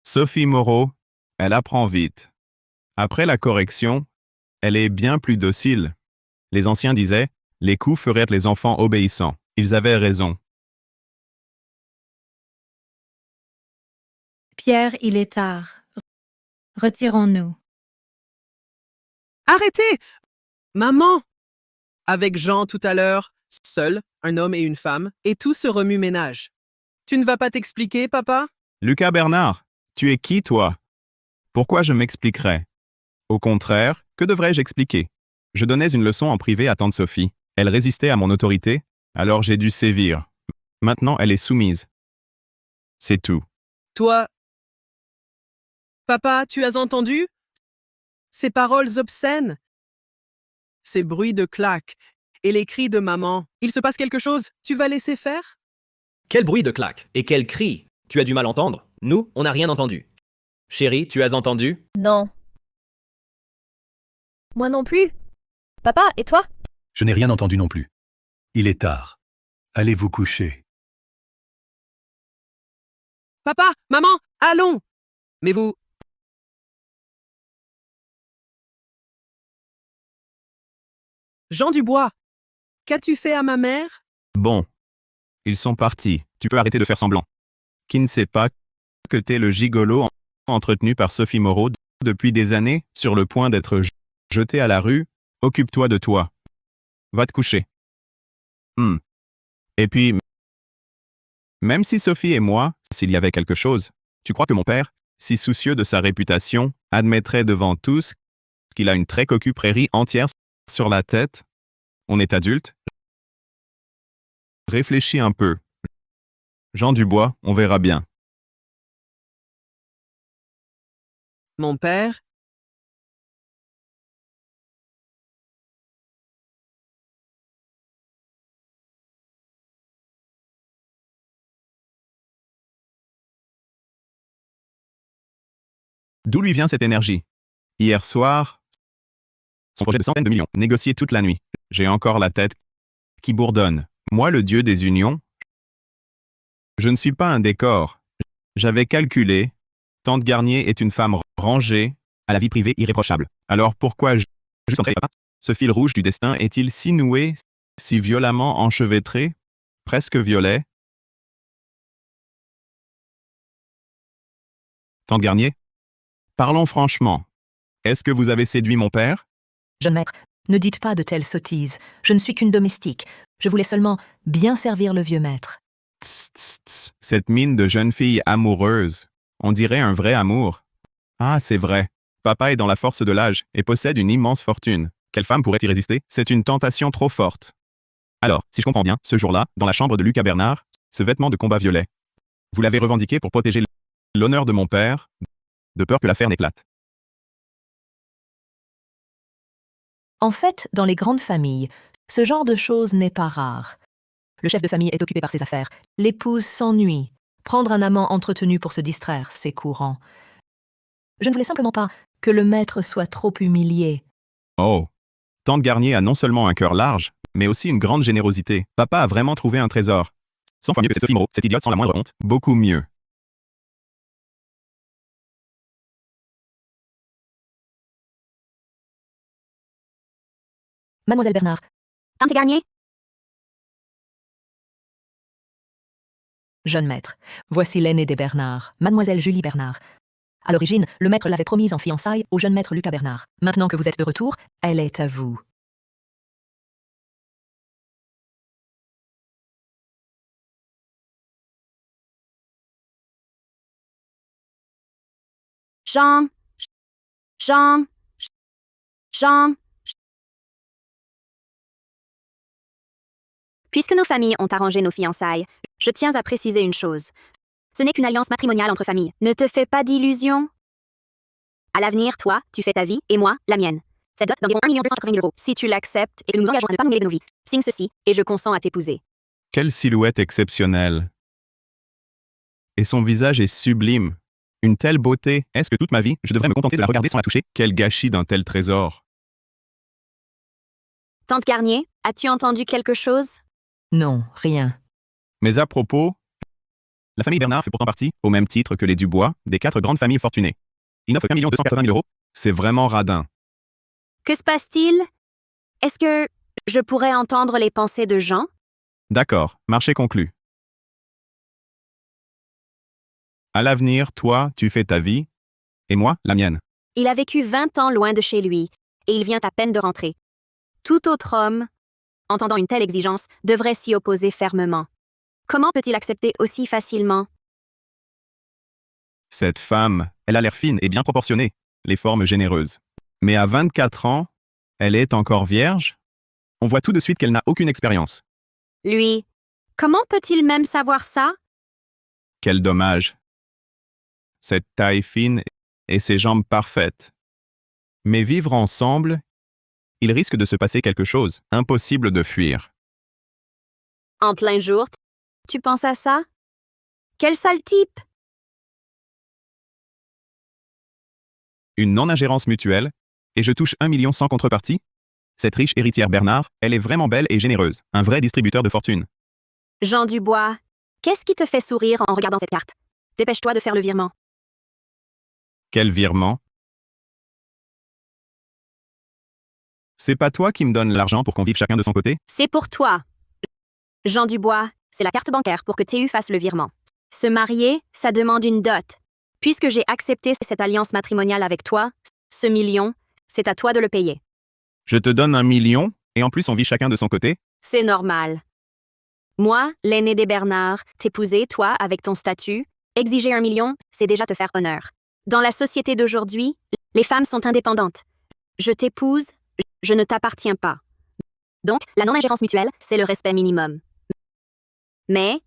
Sophie Moreau, elle apprend vite. Après la correction, elle est bien plus docile. Les anciens disaient, les coups feraient les enfants obéissants. Ils avaient raison. Pierre, il est tard. Retirons-nous. Arrêtez! Maman! Avec Jean tout à l'heure, seul, un homme et une femme, et tout ce remue-ménage. Tu ne vas pas t'expliquer, papa? Lucas Bernard, tu es qui, toi? Pourquoi je m'expliquerais? Au contraire, que devrais-je expliquer? Je donnais une leçon en privé à tante Sophie. Elle résistait à mon autorité, alors j'ai dû sévir. Maintenant, elle est soumise. C'est tout. Toi... Papa, tu as entendu? Ces paroles obscènes? Ces bruits de claques et les cris de maman. Il se passe quelque chose? Tu vas laisser faire? Quel bruit de claque et quel cri! Tu as du mal entendre? Nous, on n'a rien entendu. Chérie, tu as entendu? Non. Moi non plus. Papa, et toi? Je n'ai rien entendu non plus. Il est tard. Allez vous coucher. Papa, maman, allons! Mais vous... Jean Dubois, qu'as-tu fait à ma mère? Bon. Ils sont partis. Tu peux arrêter de faire semblant. Qui ne sait pas que t'es le gigolo entretenu par Sophie Moreau depuis des années, sur le point d'être jeté à la rue? Occupe-toi de toi. Va te coucher. Et puis, même si Sophie et moi, s'il y avait quelque chose, tu crois que mon père, si soucieux de sa réputation, admettrait devant tous qu'il a une très cocu prairie entière sur la tête? On est adulte. Réfléchis un peu. Jean Dubois, on verra bien. Mon père? D'où lui vient cette énergie? Hier soir, son projet de centaines de millions, négocié toute la nuit. J'ai encore la tête qui bourdonne. Moi, le dieu des unions, je ne suis pas un décor. J'avais calculé, tante Garnier est une femme rangée, à la vie privée irréprochable. Alors pourquoi juste entrer, papa? Ce fil rouge du destin est-il si noué, si violemment enchevêtré, presque violet? Tante Garnier, parlons franchement. Est-ce que vous avez séduit mon père? Jeune maître, ne dites pas de telles sottises. Je ne suis qu'une domestique. Je voulais seulement bien servir le vieux maître. Tss, tss, tss. Cette mine de jeune fille amoureuse. On dirait un vrai amour. Ah, c'est vrai. Papa est dans la force de l'âge et possède une immense fortune. Quelle femme pourrait y résister? C'est une tentation trop forte. Alors, si je comprends bien, ce jour-là, dans la chambre de Lucas Bernard, ce vêtement de combat violet, vous l'avez revendiqué pour protéger l'honneur de mon père, de peur que l'affaire n'éclate. En fait, dans les grandes familles, ce genre de choses n'est pas rare. Le chef de famille est occupé par ses affaires. L'épouse s'ennuie. Prendre un amant entretenu pour se distraire, c'est courant. Je ne voulais simplement pas que le maître soit trop humilié. Oh. Tante Garnier a non seulement un cœur large, mais aussi une grande générosité. Papa a vraiment trouvé un trésor. 100 fois mieux que cette Sophie Moreau, cette idiote sans la moindre honte. Beaucoup mieux. Mademoiselle Bernard, Tante Garnier? jeune maître, voici l'aînée des Bernard, Mademoiselle Julie Bernard. À l'origine, le maître l'avait promise en fiançailles au jeune maître Lucas Bernard. Maintenant que vous êtes de retour, elle est à vous. Jean. Jean. Jean. Puisque nos familles ont arrangé nos fiançailles, je tiens à préciser une chose. Ce n'est qu'une alliance matrimoniale entre familles. Ne te fais pas d'illusions. À l'avenir, toi, tu fais ta vie et moi, la mienne. Cette dot d'environ 1 280 000 €. Si tu l'acceptes et que nous nous engageons à ne pas nous mêler de nos vies, signe ceci et je consens à t'épouser. Quelle silhouette exceptionnelle. Et son visage est sublime. Une telle beauté. Est-ce que toute ma vie, je devrais me contenter de la regarder sans la toucher? Quel gâchis d'un tel trésor. Tante Garnier, as-tu entendu quelque chose? Non, rien. Mais à propos, la famille Bernard fait pourtant partie, au même titre que les Dubois, des 4 grandes familles fortunées. Ils n'offrent qu'1 280 000 €. C'est vraiment radin. Que se passe-t-il? Est-ce que je pourrais entendre les pensées de Jean? D'accord, marché conclu. À l'avenir, toi, tu fais ta vie, et moi, la mienne. Il a vécu 20 ans loin de chez lui, et il vient à peine de rentrer. Tout autre homme, entendant une telle exigence, devrait s'y opposer fermement. Comment peut-il accepter aussi facilement? Cette femme, elle a l'air fine et bien proportionnée, les formes généreuses. Mais à 24 ans, elle est encore vierge? On voit tout de suite qu'elle n'a aucune expérience. Lui, comment peut-il même savoir ça? Quel dommage. Cette taille fine et ces jambes parfaites. Mais vivre ensemble, il risque de se passer quelque chose. Impossible de fuir. En plein jour, tu penses à ça? Quel sale type! Une non-ingérence mutuelle, et je touche 1 million sans contrepartie? Cette riche héritière Bernard, elle est vraiment belle et généreuse. Un vrai distributeur de fortune. Jean Dubois, qu'est-ce qui te fait sourire en regardant cette carte? Dépêche-toi de faire le virement. Quel virement? C'est pas toi qui me donnes l'argent pour qu'on vive chacun de son côté? C'est pour toi. Jean Dubois, c'est la carte bancaire pour que TU fasse le virement. Se marier, ça demande une dot. Puisque j'ai accepté cette alliance matrimoniale avec toi, ce million, c'est à toi de le payer. Je te donne 1 million, et en plus on vit chacun de son côté? C'est normal. Moi, l'aîné des Bernard, t'épouser, toi, avec ton statut, exiger 1 million, c'est déjà te faire honneur. Dans la société d'aujourd'hui, les femmes sont indépendantes. Je t'épouse, je ne t'appartiens pas. Donc, la non-ingérence mutuelle, c'est le respect minimum. Mais,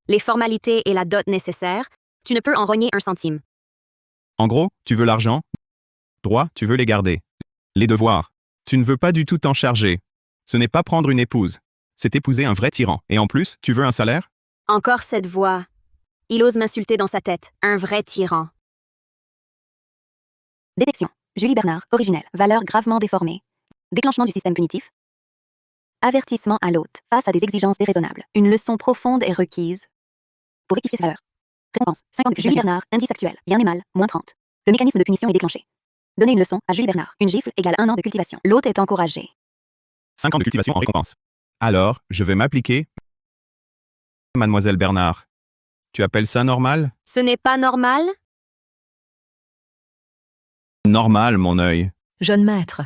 les formalités et la dot nécessaires, tu ne peux en rogner 1 centime. En gros, tu veux l'argent? Droits, tu veux les garder. Les devoirs, tu ne veux pas du tout t'en charger. Ce n'est pas prendre une épouse, c'est épouser un vrai tyran. Et en plus, tu veux un salaire? Encore cette voix. Il ose m'insulter dans sa tête, un vrai tyran. Détection. Julie Bernard, originelle, valeur gravement déformée. Déclenchement du système punitif. Avertissement à l'hôte, face à des exigences déraisonnables. Une leçon profonde est requise. Pour rectifier sa valeur. Récompense, 50 de Julie Bernard, indice actuel, bien et mal, moins 30. Le mécanisme de punition est déclenché. Donner une leçon à Julie Bernard. Une gifle égale 1 an de cultivation. L'hôte est encouragé. 5 ans de cultivation en récompense. Alors, je vais m'appliquer. Mademoiselle Bernard, tu appelles ça normal? Ce n'est pas normal? Normal, mon œil. Jeune maître,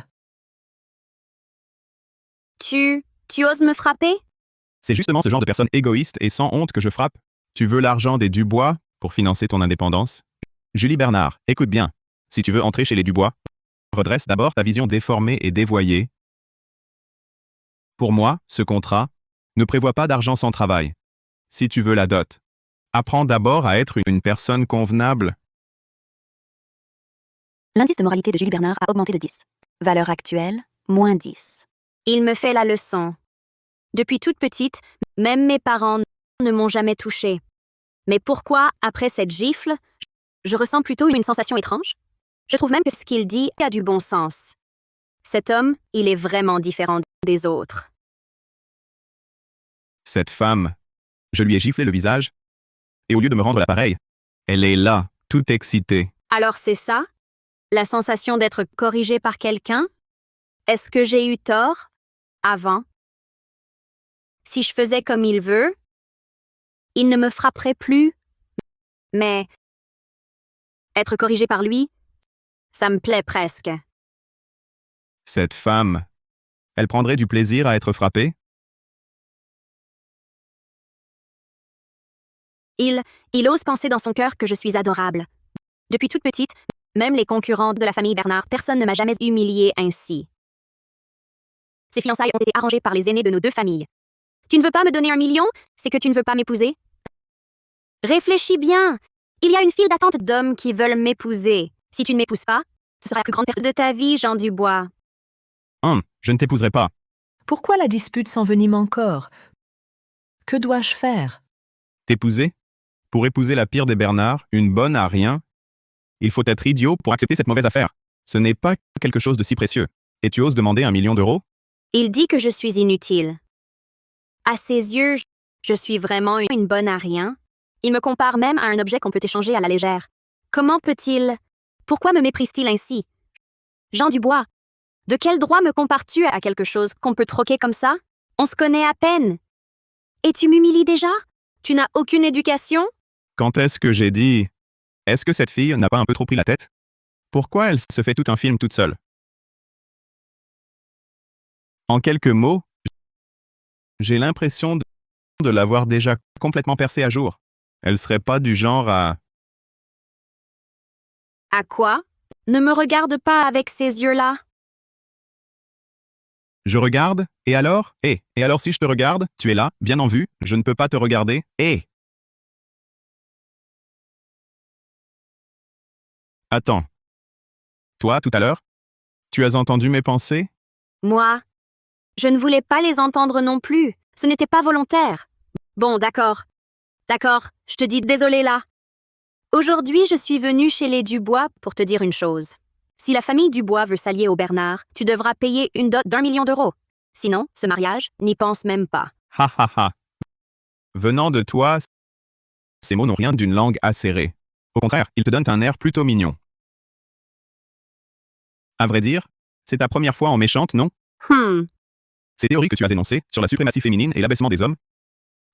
Tu oses me frapper? C'est justement ce genre de personne égoïste et sans honte que je frappe. Tu veux l'argent des Dubois pour financer ton indépendance? Julie Bernard, écoute bien. Si tu veux entrer chez les Dubois, redresse d'abord ta vision déformée et dévoyée. Pour moi, ce contrat ne prévoit pas d'argent sans travail. Si tu veux la dot, apprends d'abord à être une personne convenable. L'indice de moralité de Julie Bernard a augmenté de 10. Valeur actuelle, moins 10. Il me fait la leçon. Depuis toute petite, même mes parents ne m'ont jamais touchée. Mais pourquoi, après cette gifle, je ressens plutôt une sensation étrange? Je trouve même que ce qu'il dit a du bon sens. Cet homme, il est vraiment différent des autres. Cette femme, je lui ai giflé le visage, et au lieu de me rendre l'appareil, elle est là, toute excitée. Alors c'est ça? La sensation d'être corrigée par quelqu'un? Est-ce que j'ai eu tort? avant. Si je faisais comme il veut, il ne me frapperait plus. Mais être corrigé par lui, ça me plaît presque. Cette femme, elle prendrait du plaisir à être frappée? Il ose penser dans son cœur que je suis adorable. Depuis toute petite, même les concurrents de la famille Bernard, personne ne m'a jamais humiliée ainsi. Ces fiançailles ont été arrangées par les aînés de nos deux familles. Tu ne veux pas me donner 1 million? C'est que tu ne veux pas m'épouser? Réfléchis bien. Il y a une file d'attente d'hommes qui veulent m'épouser. Si tu ne m'épouses pas, ce sera la plus grande perte de ta vie, Jean Dubois. Je ne t'épouserai pas. Pourquoi la dispute s'envenime encore? Que dois-je faire? T'épouser? Pour épouser la pire des Bernard, une bonne à rien? Il faut être idiot pour accepter cette mauvaise affaire. Ce n'est pas quelque chose de si précieux. Et tu oses demander 1 million d'euros? Il dit que je suis inutile. À ses yeux, je suis vraiment une bonne à rien. Il me compare même à un objet qu'on peut échanger à la légère. Comment peut-il... Pourquoi me méprise-t-il ainsi? Jean Dubois, de quel droit me compares-tu à quelque chose qu'on peut troquer comme ça? On se connaît à peine. Et tu m'humilies déjà? Tu n'as aucune éducation? Quand est-ce que j'ai dit... Est-ce que cette fille n'a pas un peu trop pris la tête? Pourquoi elle se fait tout un film toute seule? En quelques mots, j'ai l'impression de l'avoir déjà complètement percée à jour. Elle serait pas du genre à... À quoi? Ne me regarde pas avec ces yeux-là. Je regarde, et alors? Et alors si je te regarde, tu es là, bien en vue, je ne peux pas te regarder, Attends. Toi, tout à l'heure? Tu as entendu mes pensées? Moi, je ne voulais pas les entendre non plus. Ce n'était pas volontaire. Bon, d'accord. D'accord, je te dis désolé là. Aujourd'hui, je suis venue chez les Dubois pour te dire une chose. Si la famille Dubois veut s'allier au Bernard, tu devras payer une dot d'1 million d'euros. Sinon, ce mariage, n'y pense même pas. Ha ha ha. Venant de toi, ces mots n'ont rien d'une langue acérée. Au contraire, ils te donnent un air plutôt mignon. À vrai dire, c'est ta première fois en méchante, non? Ces théories que tu as énoncées sur la suprématie féminine et l'abaissement des hommes,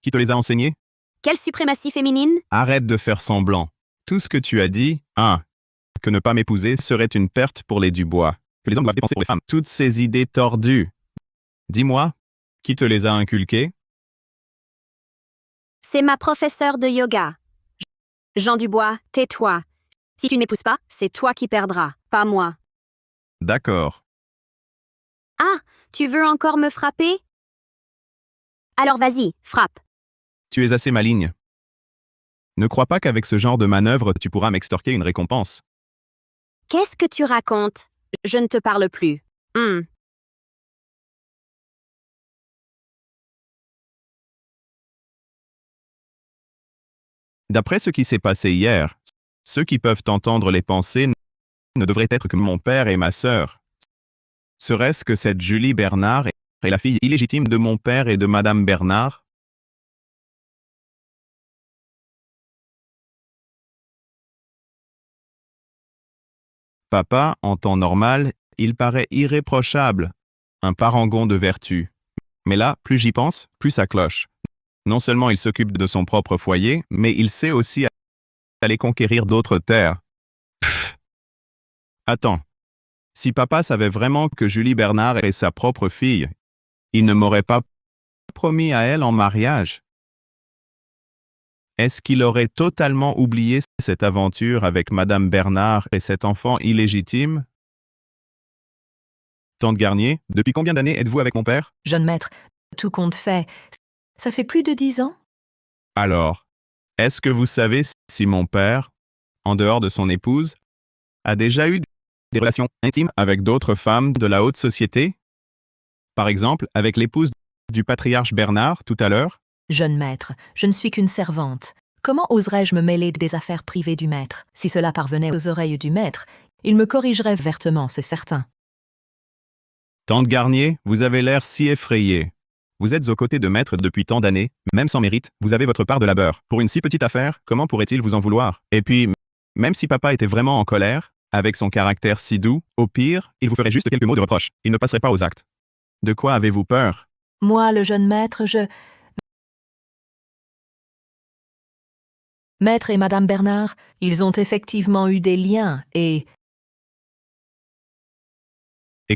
qui te les a enseignées? Quelle suprématie féminine? Arrête de faire semblant. Tout ce que tu as dit, que ne pas m'épouser serait une perte pour les Dubois, que les hommes doivent dépenser pour les femmes. Toutes ces idées tordues. Dis-moi, qui te les a inculquées? C'est ma professeure de yoga. Jean Dubois, tais-toi. Si tu ne m'épouses pas, c'est toi qui perdras, pas moi. D'accord. Ah, tu veux encore me frapper? Alors vas-y, frappe. Tu es assez maligne. Ne crois pas qu'avec ce genre de manœuvre, tu pourras m'extorquer une récompense. Qu'est-ce que tu racontes? Je ne te parle plus. D'après ce qui s'est passé hier, ceux qui peuvent entendre les pensées ne devraient être que mon père et ma sœur. Serait-ce que cette Julie Bernard est la fille illégitime de mon père et de Madame Bernard? Papa, en temps normal, il paraît irréprochable, un parangon de vertu. Mais là, plus j'y pense, plus ça cloche. Non seulement il s'occupe de son propre foyer, mais il sait aussi aller conquérir d'autres terres. Pfff. Attends. Si papa savait vraiment que Julie Bernard est sa propre fille, il ne m'aurait pas promis à elle en mariage. Est-ce qu'il aurait totalement oublié cette aventure avec Madame Bernard et cet enfant illégitime? Tante Garnier, depuis combien d'années êtes-vous avec mon père? Jeune maître, tout compte fait, ça fait plus de 10 ans? Alors, est-ce que vous savez si mon père, en dehors de son épouse, a déjà eu des relations intimes avec d'autres femmes de la haute société? Par exemple, avec l'épouse du patriarche Bernard tout à l'heure? Jeune maître, je ne suis qu'une servante. Comment oserais-je me mêler des affaires privées du maître? Si cela parvenait aux oreilles du maître, il me corrigerait vertement, c'est certain. Tante Garnier, vous avez l'air si effrayée. Vous êtes aux côtés de maître depuis tant d'années, même sans mérite, vous avez votre part de labeur. Pour une si petite affaire, comment pourrait-il vous en vouloir? Et puis, même si papa était vraiment en colère, avec son caractère si doux, au pire, il vous ferait juste quelques mots de reproche. Il ne passerait pas aux actes. De quoi avez-vous peur? Moi, le jeune maître, Maître et Madame Bernard, ils ont effectivement eu des liens Et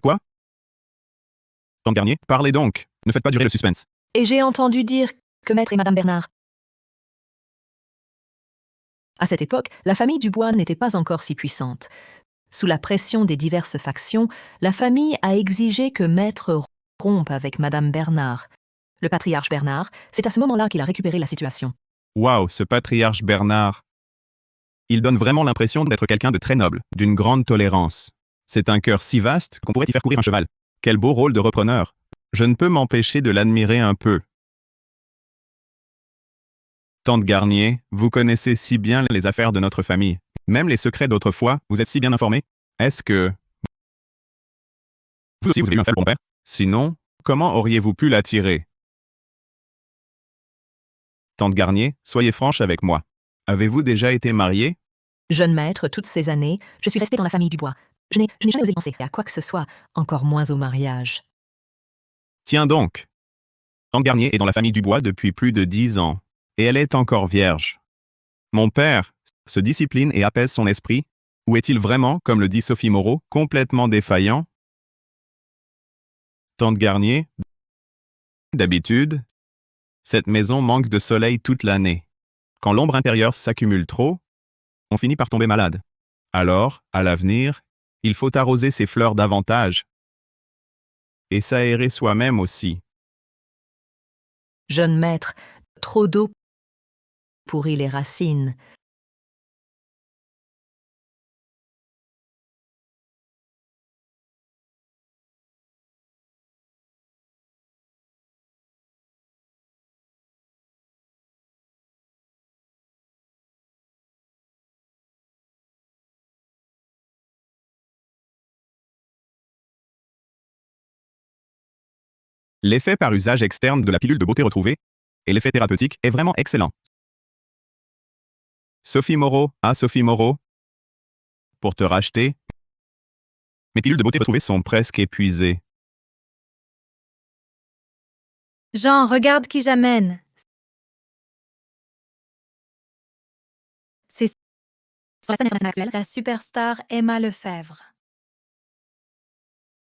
quoi? Tante Garnier, parlez donc. Ne faites pas durer le suspense. Et j'ai entendu dire que Maître et Madame Bernard. À cette époque, la famille Dubois n'était pas encore si puissante. Sous la pression des diverses factions, la famille a exigé que Maître rompe avec Madame Bernard. Le patriarche Bernard, c'est à ce moment-là qu'il a récupéré la situation. Waouh, ce patriarche Bernard. Il donne vraiment l'impression d'être quelqu'un de très noble, d'une grande tolérance. C'est un cœur si vaste qu'on pourrait y faire courir un cheval. Quel beau rôle de repreneur. Je ne peux m'empêcher de l'admirer un peu. Tante Garnier, vous connaissez si bien les affaires de notre famille. Même les secrets d'autrefois, vous êtes si bien informés. Est-ce que... Vous aussi, vous avez eu un faible bon père? Sinon, comment auriez-vous pu l'attirer? Tante Garnier, soyez franche avec moi. Avez-vous déjà été mariée? Jeune maître, toutes ces années, je suis restée dans la famille Dubois. Je n'ai jamais osé penser à quoi que ce soit, encore moins au mariage. Tiens donc. Tante Garnier est dans la famille Dubois depuis plus de 10 ans, et elle est encore vierge. Mon père se discipline et apaise son esprit, ou est-il vraiment, comme le dit Sophie Moreau, complètement défaillant? Tante Garnier, d'habitude, cette maison manque de soleil toute l'année. Quand l'ombre intérieure s'accumule trop, on finit par tomber malade. Alors, à l'avenir, il faut arroser ses fleurs davantage. Et s'aérer soi-même aussi. Jeune maître, trop d'eau pourrit les racines. L'effet par usage externe de la pilule de beauté retrouvée et l'effet thérapeutique est vraiment excellent. Sophie Moreau, Sophie Moreau, pour te racheter, mes pilules de beauté retrouvées sont presque épuisées. Jean, regarde qui j'amène. C'est sur la scène internationale actuelle, la superstar Emma Lefebvre.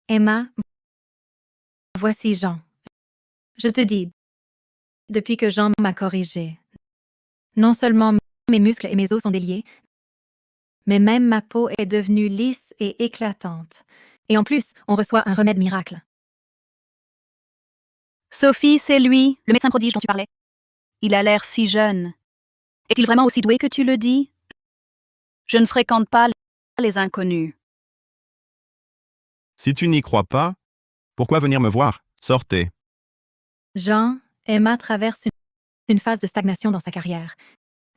Emma, voici Jean. Je te dis, depuis que Jean m'a corrigé, non seulement mes muscles et mes os sont déliés, mais même ma peau est devenue lisse et éclatante. Et en plus, on reçoit un remède miracle. Sophie, c'est lui, le médecin prodige dont tu parlais. Il a l'air si jeune. Est-il vraiment aussi doué que tu le dis? Je ne fréquente pas les inconnus. Si tu n'y crois pas, pourquoi venir me voir? Sortez. Jean, Emma traverse une phase de stagnation dans sa carrière.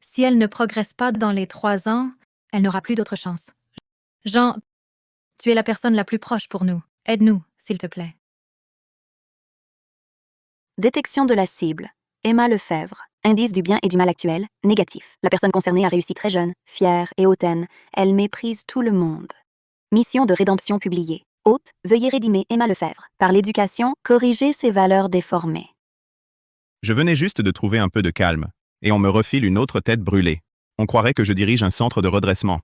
Si elle ne progresse pas dans les 3 ans, elle n'aura plus d'autre chance. Jean, tu es la personne la plus proche pour nous. Aide-nous, s'il te plaît. Détection de la cible. Emma Lefebvre. Indice du bien et du mal actuel, négatif. La personne concernée a réussi très jeune, fière et hautaine. Elle méprise tout le monde. Mission de rédemption publiée. Hôte, veuillez rédimer Emma Lefebvre. Par l'éducation, corriger ses valeurs déformées. Je venais juste de trouver un peu de calme, et on me refile une autre tête brûlée. On croirait que je dirige un centre de redressement.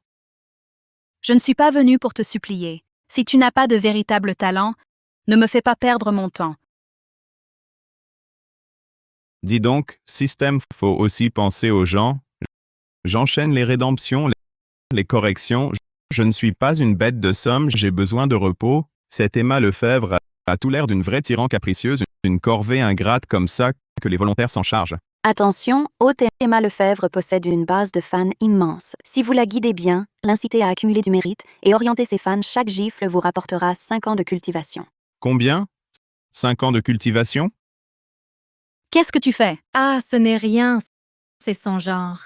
Je ne suis pas venue pour te supplier. Si tu n'as pas de véritable talent, ne me fais pas perdre mon temps. Dis donc, système, faut aussi penser aux gens. J'enchaîne les rédemptions, les corrections. Je ne suis pas une bête de somme, j'ai besoin de repos. Cette Emma Lefebvre a tout l'air d'une vraie tyran capricieuse, une corvée ingrate comme ça que les volontaires s'en chargent. Attention, haute Emma Lefebvre possède une base de fans immense. Si vous la guidez bien, l'incitez à accumuler du mérite et orienter ses fans, chaque gifle vous rapportera 5 ans de cultivation. Combien? 5 ans de cultivation? Qu'est-ce que tu fais? Ah, ce n'est rien, c'est son genre.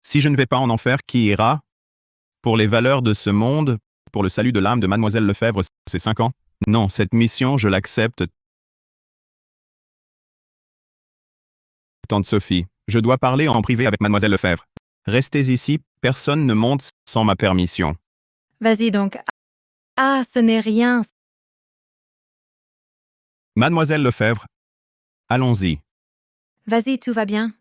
Si je ne vais pas en enfer, qui ira? Pour les valeurs de ce monde, pour le salut de l'âme de Mademoiselle Lefebvre, c'est 5 ans? Non, cette mission, je l'accepte. Tante Sophie, je dois parler en privé avec Mademoiselle Lefebvre. Restez ici, personne ne monte sans ma permission. Vas-y donc. Ah, ce n'est rien, Mademoiselle Lefebvre, allons-y. Vas-y, tout va bien.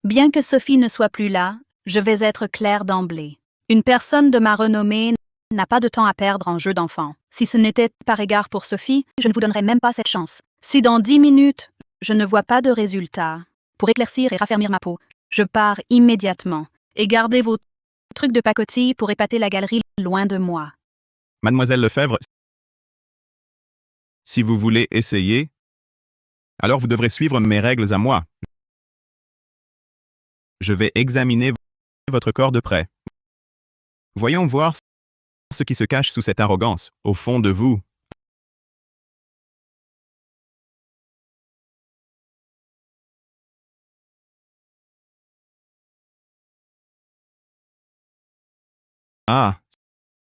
Bien que Sophie ne soit plus là, je vais être claire d'emblée. Une personne de ma renommée n'a pas de temps à perdre en jeu d'enfant. Si ce n'était par égard pour Sophie, je ne vous donnerais même pas cette chance. Si dans 10 minutes, je ne vois pas de résultat, pour éclaircir et raffermir ma peau, je pars immédiatement. Et gardez vos trucs de pacotille pour épater la galerie loin de moi. Mademoiselle Lefebvre, si vous voulez essayer, alors vous devrez suivre mes règles à moi. Je vais examiner votre corps de près. Voyons voir ce qui se cache sous cette arrogance, au fond de vous. Ah,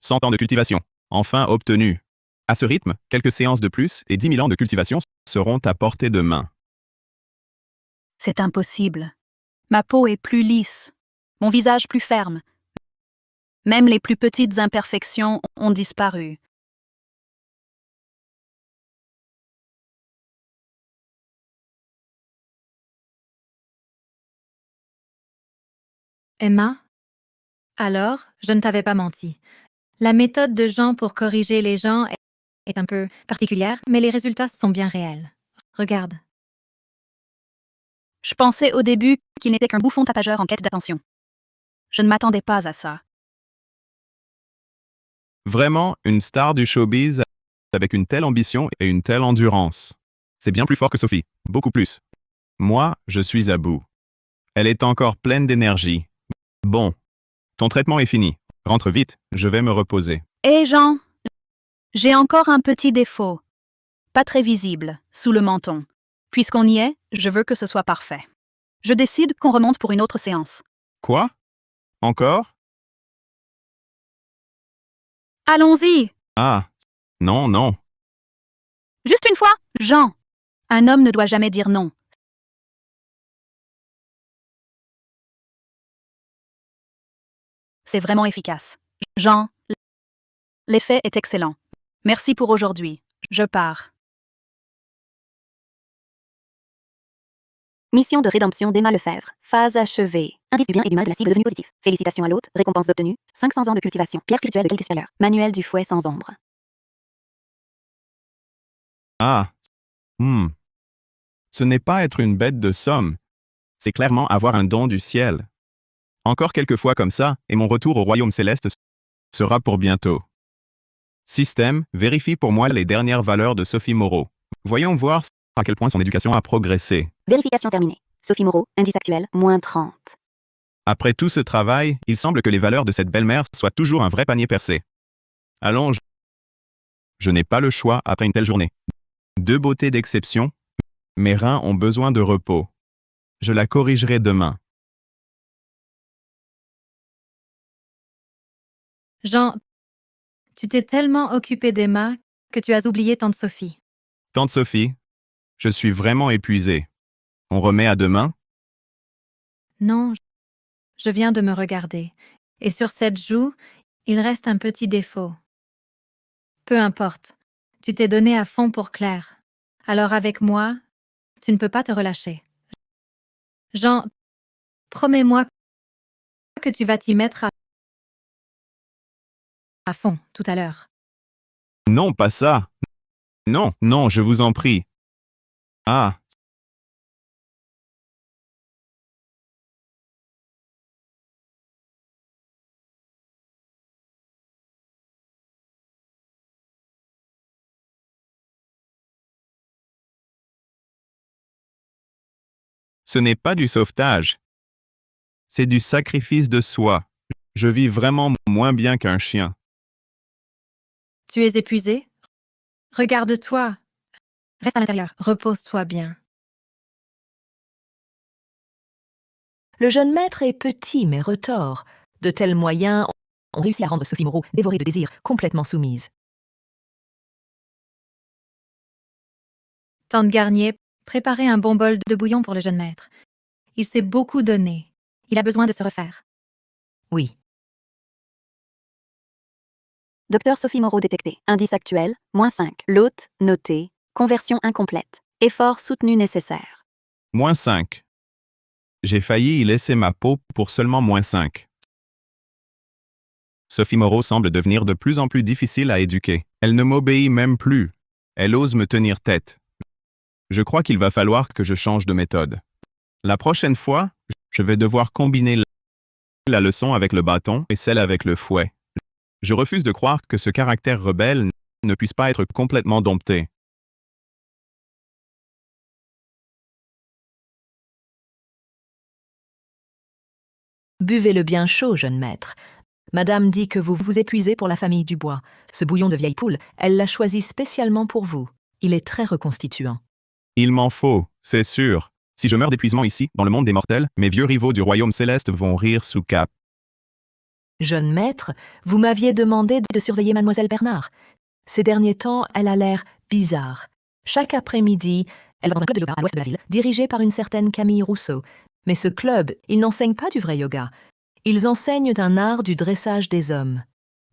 100 ans de cultivation, enfin obtenu. À ce rythme, quelques séances de plus et 10 000 ans de cultivation seront à portée de main. C'est impossible. Ma peau est plus lisse, mon visage plus ferme. Même les plus petites imperfections ont disparu. Emma? Alors, je ne t'avais pas menti. La méthode de Jean pour corriger les gens est un peu particulière, mais les résultats sont bien réels. Regarde. Je pensais au début qu'il n'était qu'un bouffon tapageur en quête d'attention. Je ne m'attendais pas à ça. Vraiment, une star du showbiz avec une telle ambition et une telle endurance. C'est bien plus fort que Sophie, beaucoup plus. Moi, je suis à bout. Elle est encore pleine d'énergie. Bon, ton traitement est fini. Rentre vite, je vais me reposer. Hé Jean, j'ai encore un petit défaut. Pas très visible, sous le menton. Puisqu'on y est, je veux que ce soit parfait. Je décide qu'on remonte pour une autre séance. Quoi? Encore? Allons-y! Ah, non, non. Juste une fois, Jean. Un homme ne doit jamais dire non. C'est vraiment efficace. Jean, l'effet est excellent. Merci pour aujourd'hui. Je pars. Mission de rédemption d'Emma Lefebvre. Phase achevée. Indice du bien et du mal de la cible devenu positif. Félicitations à l'hôte. Récompenses obtenues. 500 ans de cultivation. Pierre spirituelle de qualité supérieure. Manuel du fouet sans ombre. Ah. Ce n'est pas être une bête de somme. C'est clairement avoir un don du ciel. Encore quelques fois comme ça, et mon retour au royaume céleste sera pour bientôt. Système, vérifie pour moi les dernières valeurs de Sophie Moreau. Voyons voir à quel point son éducation a progressé. Vérification terminée. Sophie Moreau, indice actuel, moins 30. Après tout ce travail, il semble que les valeurs de cette belle-mère soient toujours un vrai panier percé. Allons, je n'ai pas le choix après une telle journée. Deux beautés d'exception, mes reins ont besoin de repos. Je la corrigerai demain. Jean, tu t'es tellement occupé d'Emma que tu as oublié tante Sophie. Tante Sophie, je suis vraiment épuisé. On remet à demain? Non, je viens de me regarder. Et sur cette joue, il reste un petit défaut. Peu importe, tu t'es donné à fond pour Claire. Alors avec moi, tu ne peux pas te relâcher. Jean, promets-moi que tu vas t'y mettre à fond tout à l'heure. Non, pas ça. Non, non, je vous en prie. Ah. Ce n'est pas du sauvetage. C'est du sacrifice de soi. Je vis vraiment moins bien qu'un chien. Tu es épuisé? Regarde-toi. Reste à l'intérieur. Repose-toi bien. Le jeune maître est petit mais retors. De tels moyens ont réussi à rendre Sophie Moreau, dévorée de désir, complètement soumise. Tante Garnier, préparez un bon bol de bouillon pour le jeune maître. Il s'est beaucoup donné. Il a besoin de se refaire. Oui. Docteur Sophie Moreau détecté. Indice actuel, -5. L'hôte, noté. Conversion incomplète. Effort soutenu nécessaire. -5. J'ai failli y laisser ma peau pour seulement -5. Sophie Moreau semble devenir de plus en plus difficile à éduquer. Elle ne m'obéit même plus. Elle ose me tenir tête. Je crois qu'il va falloir que je change de méthode. La prochaine fois, je vais devoir combiner la leçon avec le bâton et celle avec le fouet. Je refuse de croire que ce caractère rebelle ne puisse pas être complètement dompté. Buvez-le bien chaud, jeune maître. Madame dit que vous vous épuisez pour la famille Dubois. Ce bouillon de vieille poule, elle l'a choisi spécialement pour vous. Il est très reconstituant. Il m'en faut, c'est sûr. Si je meurs d'épuisement ici, dans le monde des mortels, mes vieux rivaux du royaume céleste vont rire sous cap. Jeune maître, vous m'aviez demandé de surveiller mademoiselle Bernard. Ces derniers temps, elle a l'air bizarre. Chaque après-midi, elle va dans un club de yoga à l'ouest de la ville, dirigé par une certaine Camille Rousseau. Mais ce club, il n'enseigne pas du vrai yoga. Ils enseignent un art du dressage des hommes.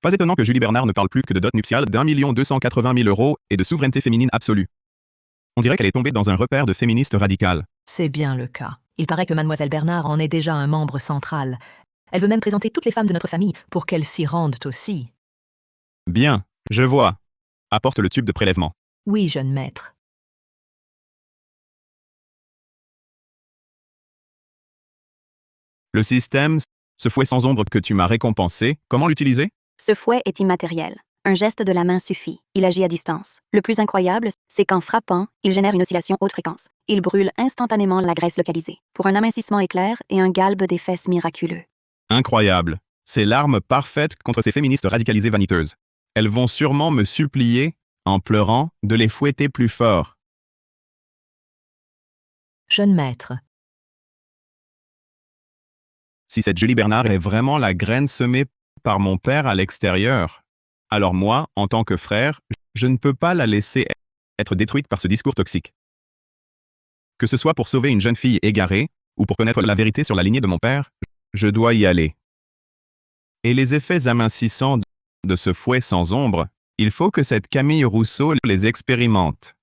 Pas étonnant que Julie Bernard ne parle plus que de dot nuptiale d'1 280 000 € et de souveraineté féminine absolue. On dirait qu'elle est tombée dans un repère de féministes radicales. C'est bien le cas. Il paraît que mademoiselle Bernard en est déjà un membre central. Elle veut même présenter toutes les femmes de notre famille pour qu'elles s'y rendent aussi. Bien, je vois. Apporte le tube de prélèvement. Oui, jeune maître. Le système, ce fouet sans ombre que tu m'as récompensé, comment l'utiliser? Ce fouet est immatériel. Un geste de la main suffit. Il agit à distance. Le plus incroyable, c'est qu'en frappant, il génère une oscillation haute fréquence. Il brûle instantanément la graisse localisée, pour un amincissement éclair et un galbe des fesses miraculeux. Incroyable. C'est l'arme parfaite contre ces féministes radicalisées vaniteuses. Elles vont sûrement me supplier, en pleurant, de les fouetter plus fort. Jeune maître. Si cette Julie Bernard est vraiment la graine semée par mon père à l'extérieur, alors moi, en tant que frère, je ne peux pas la laisser être détruite par ce discours toxique. Que ce soit pour sauver une jeune fille égarée, ou pour connaître la vérité sur la lignée de mon père, je dois y aller. Et les effets amincissants de ce fouet sans ombre, il faut que cette Camille Rousseau les expérimente.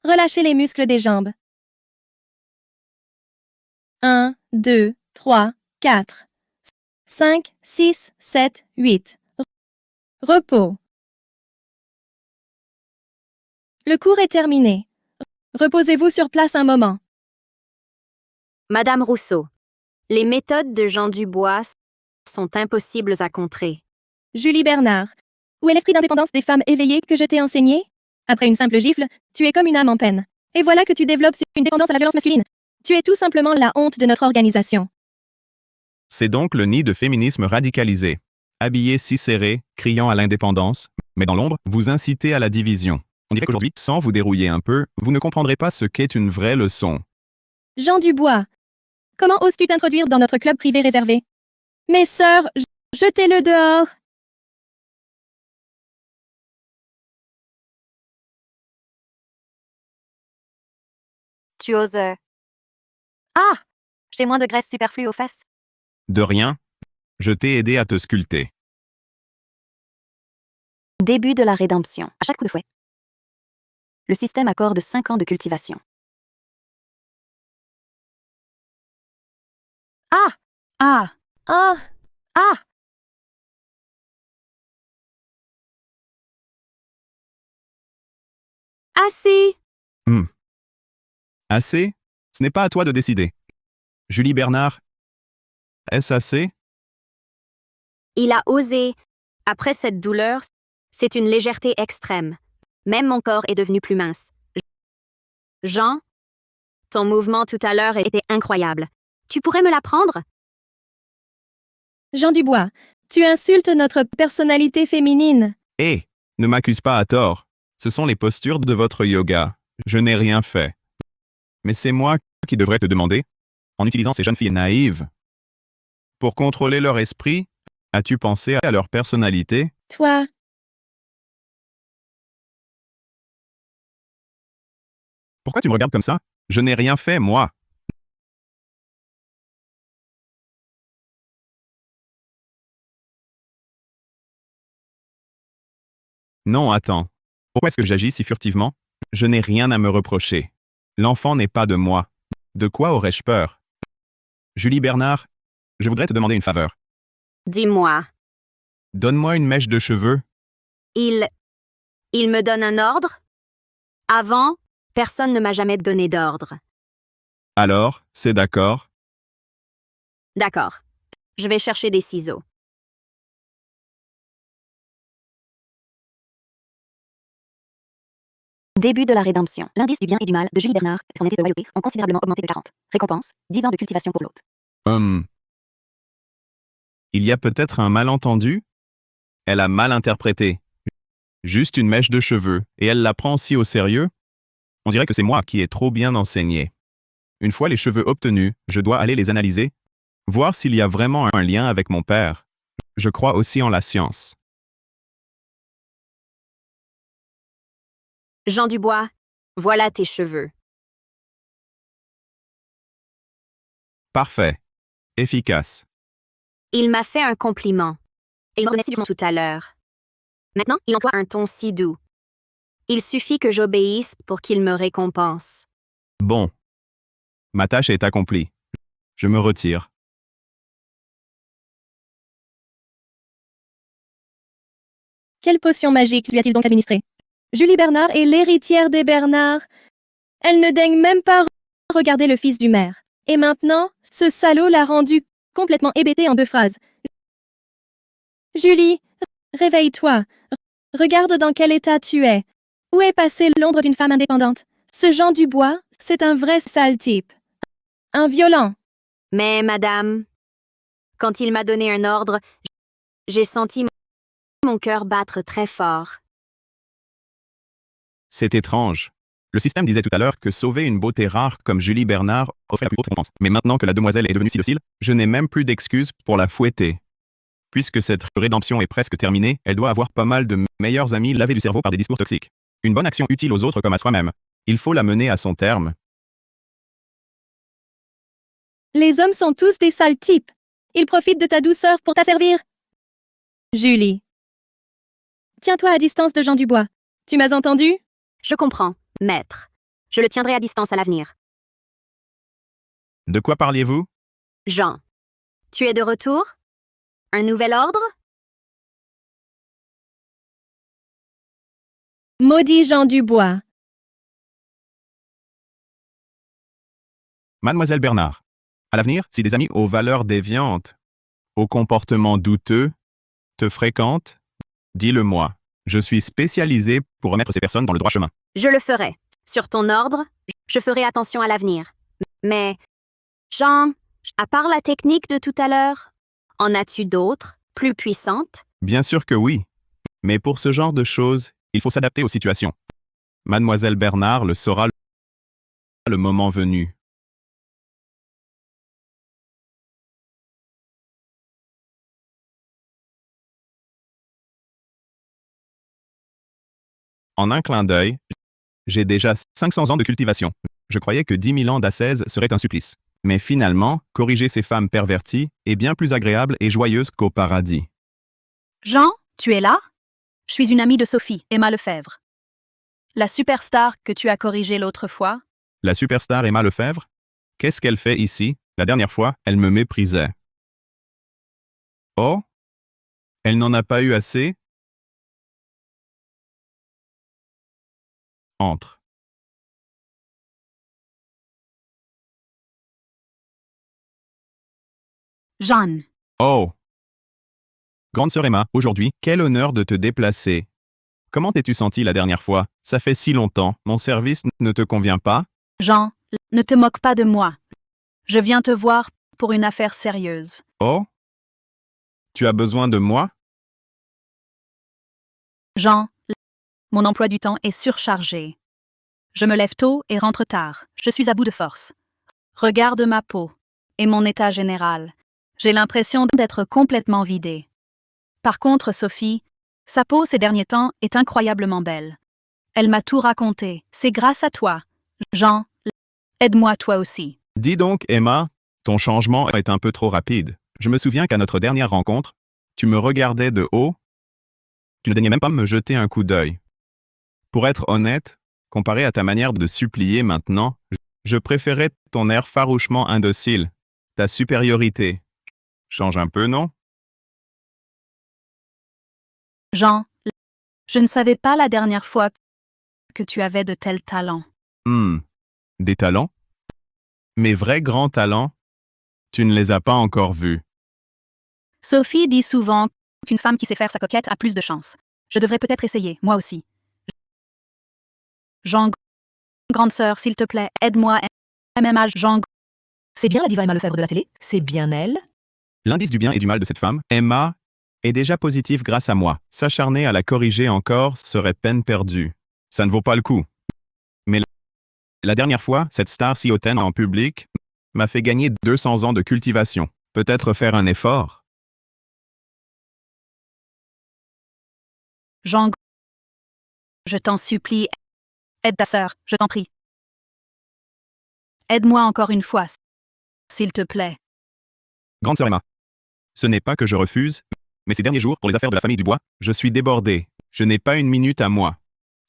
Relâchez les muscles des jambes. 1, 2, 3, 4, 5, 6, 7, 8. Repos. Le cours est terminé. Reposez-vous sur place un moment. Madame Rousseau, les méthodes de Jean Dubois sont impossibles à contrer. Julie Bernard, où est l'esprit d'indépendance des femmes éveillées que je t'ai enseigné? Après une simple gifle, tu es comme une âme en peine. Et voilà que tu développes une dépendance à la violence masculine. Tu es tout simplement la honte de notre organisation. C'est donc le nid de féminisme radicalisé. Habillé si serré, criant à l'indépendance, mais dans l'ombre, vous incitez à la division. On dirait qu'aujourd'hui, sans vous dérouiller un peu, vous ne comprendrez pas ce qu'est une vraie leçon. Jean Dubois, comment oses-tu t'introduire dans notre club privé réservé? Mes sœurs, jetez-le dehors! Tu oses... Ah! J'ai moins de graisse superflue aux fesses. De rien, je t'ai aidé à te sculpter. Début de la rédemption. À chaque coup de fouet, le système accorde 5 ans de cultivation. Ah! Ah! Ah! Ah! Assez! Assez? Ce n'est pas à toi de décider. Julie Bernard, est-ce assez? Il a osé. Après cette douleur, c'est une légèreté extrême. Même mon corps est devenu plus mince. Jean, ton mouvement tout à l'heure était incroyable. Tu pourrais me l'apprendre? Jean Dubois, tu insultes notre personnalité féminine. Hé, ne m'accuse pas à tort. Ce sont les postures de votre yoga. Je n'ai rien fait. Mais c'est moi qui devrais te demander, en utilisant ces jeunes filles naïves, pour contrôler leur esprit, as-tu pensé à leur personnalité? Toi, Pourquoi tu me regardes comme ça? Je n'ai rien fait, moi. Non, attends. Pourquoi est-ce que j'agis si furtivement? Je n'ai rien à me reprocher. L'enfant n'est pas de moi. De quoi aurais-je peur? Julie Bernard, je voudrais te demander une faveur. Dis-moi. Donne-moi une mèche de cheveux. Il me donne un ordre? Avant, personne ne m'a jamais donné d'ordre. Alors, c'est d'accord. D'accord. Je vais chercher des ciseaux. Début de la rédemption. L'indice du bien et du mal de Julie Bernard et son indice de loyauté ont considérablement augmenté de 40. Récompense, 10 ans de cultivation pour l'hôte. Il y a peut-être un malentendu? Elle a mal interprété. Juste une mèche de cheveux, et elle la prend si au sérieux? On dirait que c'est moi qui ai trop bien enseigné. Une fois les cheveux obtenus, je dois aller les analyser, voir s'il y a vraiment un lien avec mon père. Je crois aussi en la science. Jean Dubois, voilà tes cheveux. Parfait. Efficace. Il m'a fait un compliment. Il m'ordonnait si durement tout à l'heure. Maintenant, il emploie un ton si doux. Il suffit que j'obéisse pour qu'il me récompense. Bon. Ma tâche est accomplie. Je me retire. Quelle potion magique lui a-t-il donc administrée? Julie Bernard est l'héritière des Bernard. Elle ne daigne même pas regarder le fils du maire. Et maintenant, ce salaud l'a rendue complètement hébétée en 2 phrases. Julie, réveille-toi. Regarde dans quel état tu es. Où est passée l'ombre d'une femme indépendante? Ce Jean Dubois, c'est un vrai sale type. Un violent. Mais, madame, quand il m'a donné un ordre, j'ai senti mon cœur battre très fort. C'est étrange. Le système disait tout à l'heure que sauver une beauté rare comme Julie Bernard offrait la plus haute récompense. Mais maintenant que la demoiselle est devenue si docile, je n'ai même plus d'excuses pour la fouetter. Puisque cette rédemption est presque terminée, elle doit avoir pas mal de meilleurs amis lavés du cerveau par des discours toxiques. Une bonne action utile aux autres comme à soi-même. Il faut la mener à son terme. Les hommes sont tous des sales types. Ils profitent de ta douceur pour t'asservir. Julie. Tiens-toi à distance de Jean Dubois. Tu m'as entendu? Je comprends, maître. Je le tiendrai à distance à l'avenir. De quoi parliez-vous? Jean, tu es de retour? Un nouvel ordre? Maudit Jean Dubois. Mademoiselle Bernard. À l'avenir, si des amis aux valeurs déviantes, aux comportements douteux, te fréquentent, dis-le-moi. Je suis spécialisé pour remettre ces personnes dans le droit chemin. Je le ferai. Sur ton ordre, je ferai attention à l'avenir. Mais, Jean, à part la technique de tout à l'heure, en as-tu d'autres, plus puissantes? Bien sûr que oui. Mais pour ce genre de choses, il faut s'adapter aux situations. Mademoiselle Bernard le saura le moment venu. En un clin d'œil, j'ai déjà 500 ans de cultivation. Je croyais que 10 000 ans d'ascèse serait un supplice. Mais finalement, corriger ces femmes perverties est bien plus agréable et joyeuse qu'au paradis. Jean, tu es là? Je suis une amie de Sophie, Emma Lefebvre. La superstar que tu as corrigée l'autre fois. La superstar Emma Lefebvre? Qu'est-ce qu'elle fait ici? La dernière fois, elle me méprisait. Oh? Elle n'en a pas eu assez? Entre. Jeanne. Oh! Grande sœur Emma, aujourd'hui, quel honneur de te déplacer. Comment t'es-tu sentie la dernière fois? Ça fait si longtemps. Mon service ne te convient pas? Jean, ne te moque pas de moi. Je viens te voir pour une affaire sérieuse. Oh? Tu as besoin de moi? Jean, mon emploi du temps est surchargé. Je me lève tôt et rentre tard. Je suis à bout de force. Regarde ma peau et mon état général. J'ai l'impression d'être complètement vidée. Par contre, Sophie, sa peau ces derniers temps est incroyablement belle. Elle m'a tout raconté. C'est grâce à toi. Jean, aide-moi toi aussi. Dis donc, Emma, ton changement est un peu trop rapide. Je me souviens qu'à notre dernière rencontre, tu me regardais de haut. Tu ne daignais même pas me jeter un coup d'œil. Pour être honnête, comparé à ta manière de supplier maintenant, je préférais ton air farouchement indocile, ta supériorité. Change un peu, non? Jean, je ne savais pas la dernière fois que tu avais de tels talents. Des talents? Mes vrais grands talents, tu ne les as pas encore vus. Sophie dit souvent qu'une femme qui sait faire sa coquette a plus de chance. Je devrais peut-être essayer, moi aussi. Jean, grande sœur, s'il te plaît, aide-moi. À même âge, Jean. C'est bien la diva Emma Lefebvre de la télé? C'est bien elle? L'indice du bien et du mal de cette femme, Emma, est déjà positif grâce à moi. S'acharner à la corriger encore serait peine perdue. Ça ne vaut pas le coup. Mais la dernière fois, cette star si hautaine en public m'a fait gagner 200 ans de cultivation. Peut-être faire un effort? Jean, je t'en supplie, aide ta sœur, je t'en prie. Aide-moi encore une fois, s'il te plaît. Grande sœur Emma, ce n'est pas que je refuse, mais ces derniers jours, pour les affaires de la famille Dubois, je suis débordé. Je n'ai pas une minute à moi.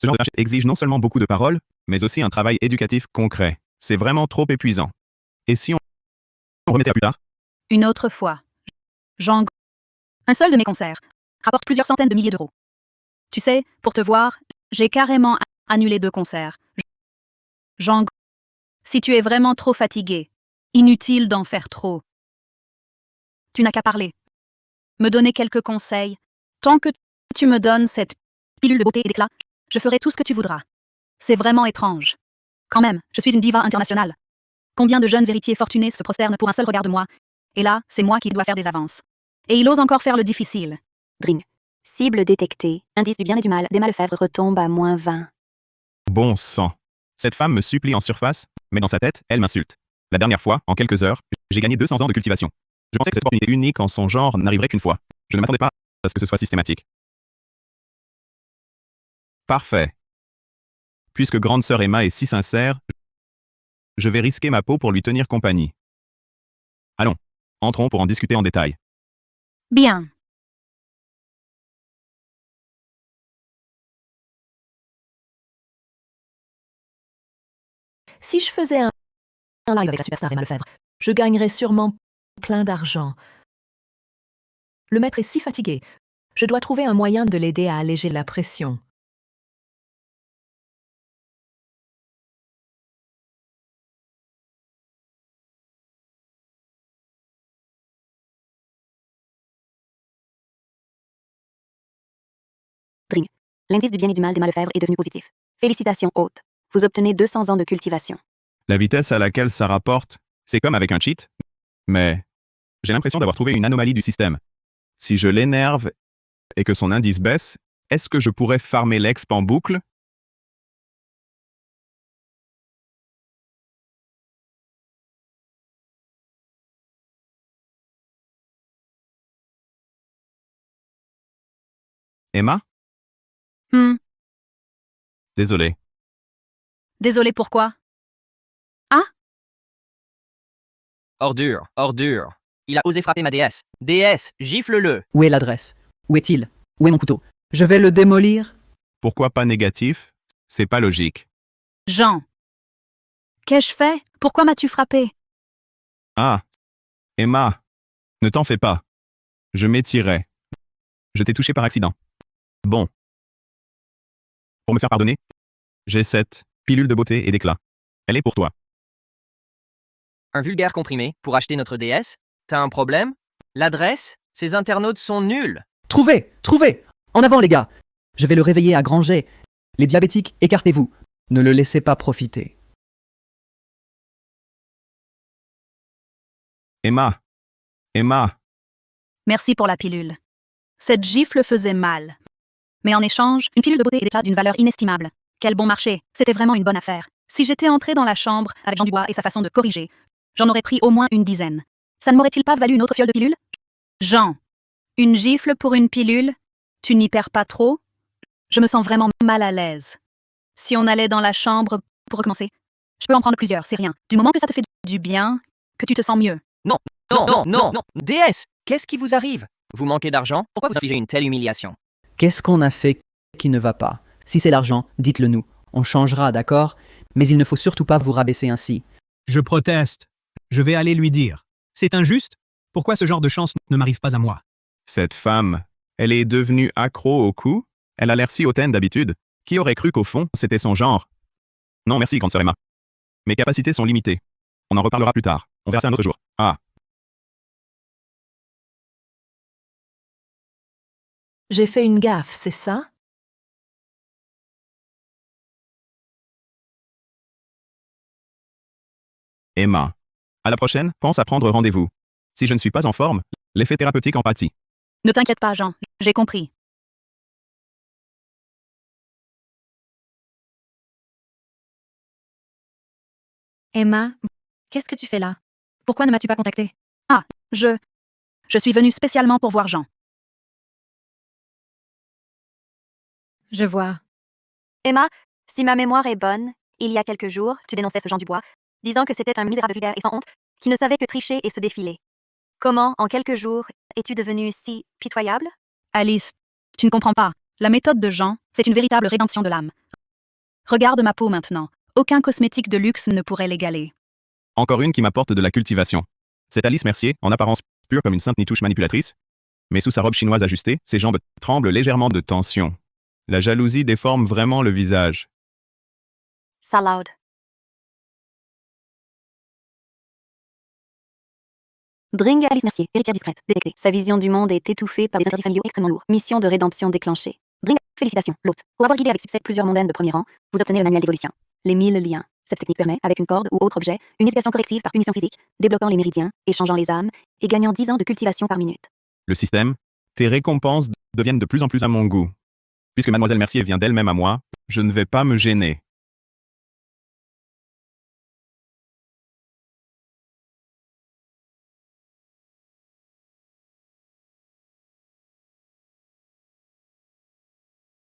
Ce genre de tâche exige non seulement beaucoup de paroles, mais aussi un travail éducatif concret. C'est vraiment trop épuisant. Et si on remettait à plus tard? Une autre fois. Jean, un seul de mes concerts rapporte plusieurs centaines de milliers d'euros. Tu sais, pour te voir, j'ai carrément annulé 2 concerts. Jean, si tu es vraiment trop fatigué, inutile d'en faire trop. Tu n'as qu'à parler. Me donner quelques conseils. Tant que tu me donnes cette pilule de beauté et d'éclat, je ferai tout ce que tu voudras. C'est vraiment étrange. Quand même, je suis une diva internationale. Combien de jeunes héritiers fortunés se prosternent pour un seul regard de moi? Et là, c'est moi qui dois faire des avances. Et il ose encore faire le difficile. Dring. Cible détectée. Indice du bien et du mal d'Emma Lefebvre retombe à -20. Bon sang. Cette femme me supplie en surface, mais dans sa tête, elle m'insulte. La dernière fois, en quelques heures, j'ai gagné 200 ans de cultivation. Je pensais que cette opportunité unique en son genre n'arriverait qu'une fois. Je ne m'attendais pas à ce que ce soit systématique. Parfait. Puisque grande sœur Emma est si sincère, je vais risquer ma peau pour lui tenir compagnie. Allons, entrons pour en discuter en détail. Bien. Si je faisais un live avec la superstar Emma Lefebvre, je gagnerais sûrement plein d'argent. Le maître est si fatigué. Je dois trouver un moyen de l'aider à alléger la pression. Dring. L'indice du bien et du mal d'Emma Lefebvre est devenu positif. Félicitations, hôte. Vous obtenez 200 ans de cultivation. La vitesse à laquelle ça rapporte, c'est comme avec un cheat, mais j'ai l'impression d'avoir trouvé une anomalie du système. Si je l'énerve et que son indice baisse, est-ce que je pourrais farmer l'exp en boucle? Emma? Désolé. Désolé pourquoi? Ordure, ordure. Il a osé frapper ma déesse. Déesse, gifle-le. Où est l'adresse? Où est-il? Où est mon couteau? Je vais le démolir. Pourquoi pas négatif? C'est pas logique. Jean. Qu'ai-je fait? Pourquoi m'as-tu frappé? Ah, Emma, ne t'en fais pas. Je m'étirais. Je t'ai touché par accident. Bon. Pour me faire pardonner, j'ai cette pilule de beauté et d'éclat. Elle est pour toi. Un vulgaire comprimé pour acheter notre déesse? T'as un problème? L'adresse? Ces internautes sont nuls. Trouvez! Trouvez! En avant, les gars! Je vais le réveiller à grand jet. Les diabétiques, écartez-vous. Ne le laissez pas profiter. Emma. Emma. Merci pour la pilule. Cette gifle faisait mal. Mais en échange, une pilule de beauté et d'éclat d'une valeur inestimable. Quel bon marché. C'était vraiment une bonne affaire. Si j'étais entrée dans la chambre avec Jean Dubois et sa façon de corriger, j'en aurais pris au moins une dizaine. Ça ne m'aurait-il pas valu une autre fiole de pilule? Jean, une gifle pour une pilule? Tu n'y perds pas trop? Je me sens vraiment mal à l'aise. Si on allait dans la chambre pour recommencer, je peux en prendre plusieurs, c'est rien. Du moment que ça te fait du bien, que tu te sens mieux. Non, non, non, non, non. Déesse, qu'est-ce qui vous arrive? Vous manquez d'argent? Pourquoi vous infligez une telle humiliation? Qu'est-ce qu'on a fait qui ne va pas? Si c'est l'argent, dites-le nous. On changera, d'accord? Mais il ne faut surtout pas vous rabaisser ainsi. Je proteste. Je vais aller lui dire. C'est injuste? Pourquoi ce genre de chance ne m'arrive pas à moi? Cette femme, elle est devenue accro au cou? Elle a l'air si hautaine d'habitude. Qui aurait cru qu'au fond, c'était son genre? Non, merci, grande sœur Emma. Mes capacités sont limitées. On en reparlera plus tard. On verra ça un autre jour. Ah. J'ai fait une gaffe, c'est ça? Emma. À la prochaine, pense à prendre rendez-vous. Si je ne suis pas en forme, l'effet thérapeutique en pâtit. Ne t'inquiète pas, Jean. J'ai compris. Emma, qu'est-ce que tu fais là? Pourquoi ne m'as-tu pas contacté? Ah, je suis venue spécialement pour voir Jean. Je vois. Emma, si ma mémoire est bonne, il y a quelques jours, tu dénonçais ce Jean Dubois, disant que c'était un misérable vulgaire et sans honte, qui ne savait que tricher et se défiler. Comment, en quelques jours, es-tu devenue si pitoyable? Alice, tu ne comprends pas. La méthode de Jean, c'est une véritable rédemption de l'âme. Regarde ma peau maintenant. Aucun cosmétique de luxe ne pourrait l'égaler. Encore une qui m'apporte de la cultivation. C'est Alice Mercier, en apparence pure comme une sainte nitouche manipulatrice, mais sous sa robe chinoise ajustée, ses jambes tremblent légèrement de tension. La jalousie déforme vraiment le visage. Salade. Dring Alice Mercier, héritière discrète, détectée. Sa vision du monde est étouffée par des interdits familiaux extrêmement lourds. Mission de rédemption déclenchée. Dring, félicitations, l'hôte. Pour avoir guidé avec succès plusieurs mondaines de premier rang, vous obtenez le manuel d'évolution. Les 1000 liens. Cette technique permet, avec une corde ou autre objet, une éducation corrective par punition physique, débloquant les méridiens, échangeant les âmes, et gagnant 10 ans de cultivation par minute. Le système, tes récompenses deviennent de plus en plus à mon goût. Puisque mademoiselle Mercier vient d'elle-même à moi, je ne vais pas me gêner.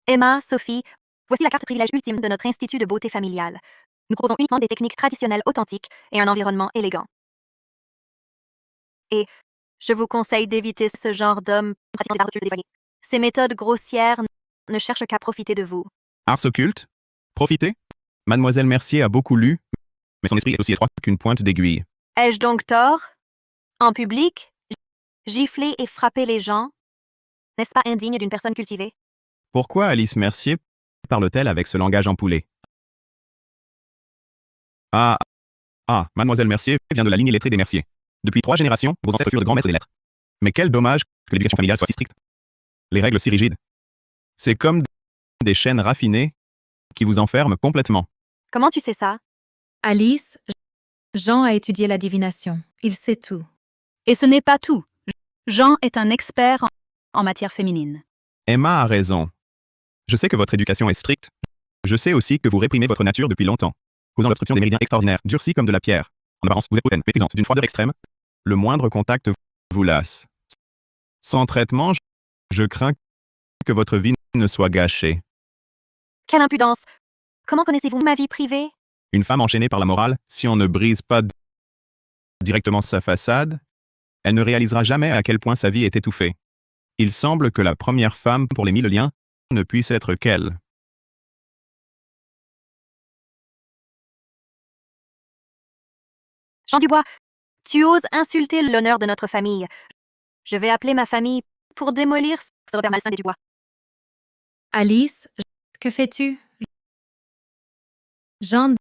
Emma, Sophie, voici la carte privilège ultime de notre institut de beauté familiale. Nous proposons uniquement des techniques traditionnelles authentiques et un environnement élégant. Et je vous conseille d'éviter ce genre d'hommes pratiquant des arts occultes dévoyés. Ces méthodes grossières ne cherchent qu'à profiter de vous. Ars occulte? Profitez? Mademoiselle Mercier a beaucoup lu, mais son esprit est aussi étroit qu'une pointe d'aiguille. Ai-je donc tort? En public, gifler et frapper les gens? N'est-ce pas indigne d'une personne cultivée? Pourquoi Alice Mercier parle-t-elle avec ce langage empoulé? Ah, mademoiselle Mercier vient de la lignée lettrée des Mercier. Depuis 3 générations, vos ancêtres furent de grands maîtres des lettres. Mais quel dommage que l'éducation familiale soit si stricte. Les règles si rigides. C'est comme des chaînes raffinées qui vous enferment complètement. Comment tu sais ça? Alice, Jean a étudié la divination. Il sait tout. Et ce n'est pas tout. Jean est un expert en matière féminine. Emma a raison. Je sais que votre éducation est stricte. Je sais aussi que vous réprimez votre nature depuis longtemps, causant l'obstruction des méridiens extraordinaires, durcis comme de la pierre. En apparence, vous êtes hautaine, méprisante, d'une froideur extrême. Le moindre contact vous lasse. Sans traitement, je crains que votre vie ne soit gâchée. Quelle impudence! Comment connaissez-vous ma vie privée? Une femme enchaînée par la morale, si on ne brise pas directement sa façade, elle ne réalisera jamais à quel point sa vie est étouffée. Il semble que la première femme pour les 1000 liens ne puisse être qu'elle. Jean Dubois, tu oses insulter l'honneur de notre famille. Je vais appeler ma famille pour démolir ce repère malsain des Dubois. Alice, que fais-tu? Jean,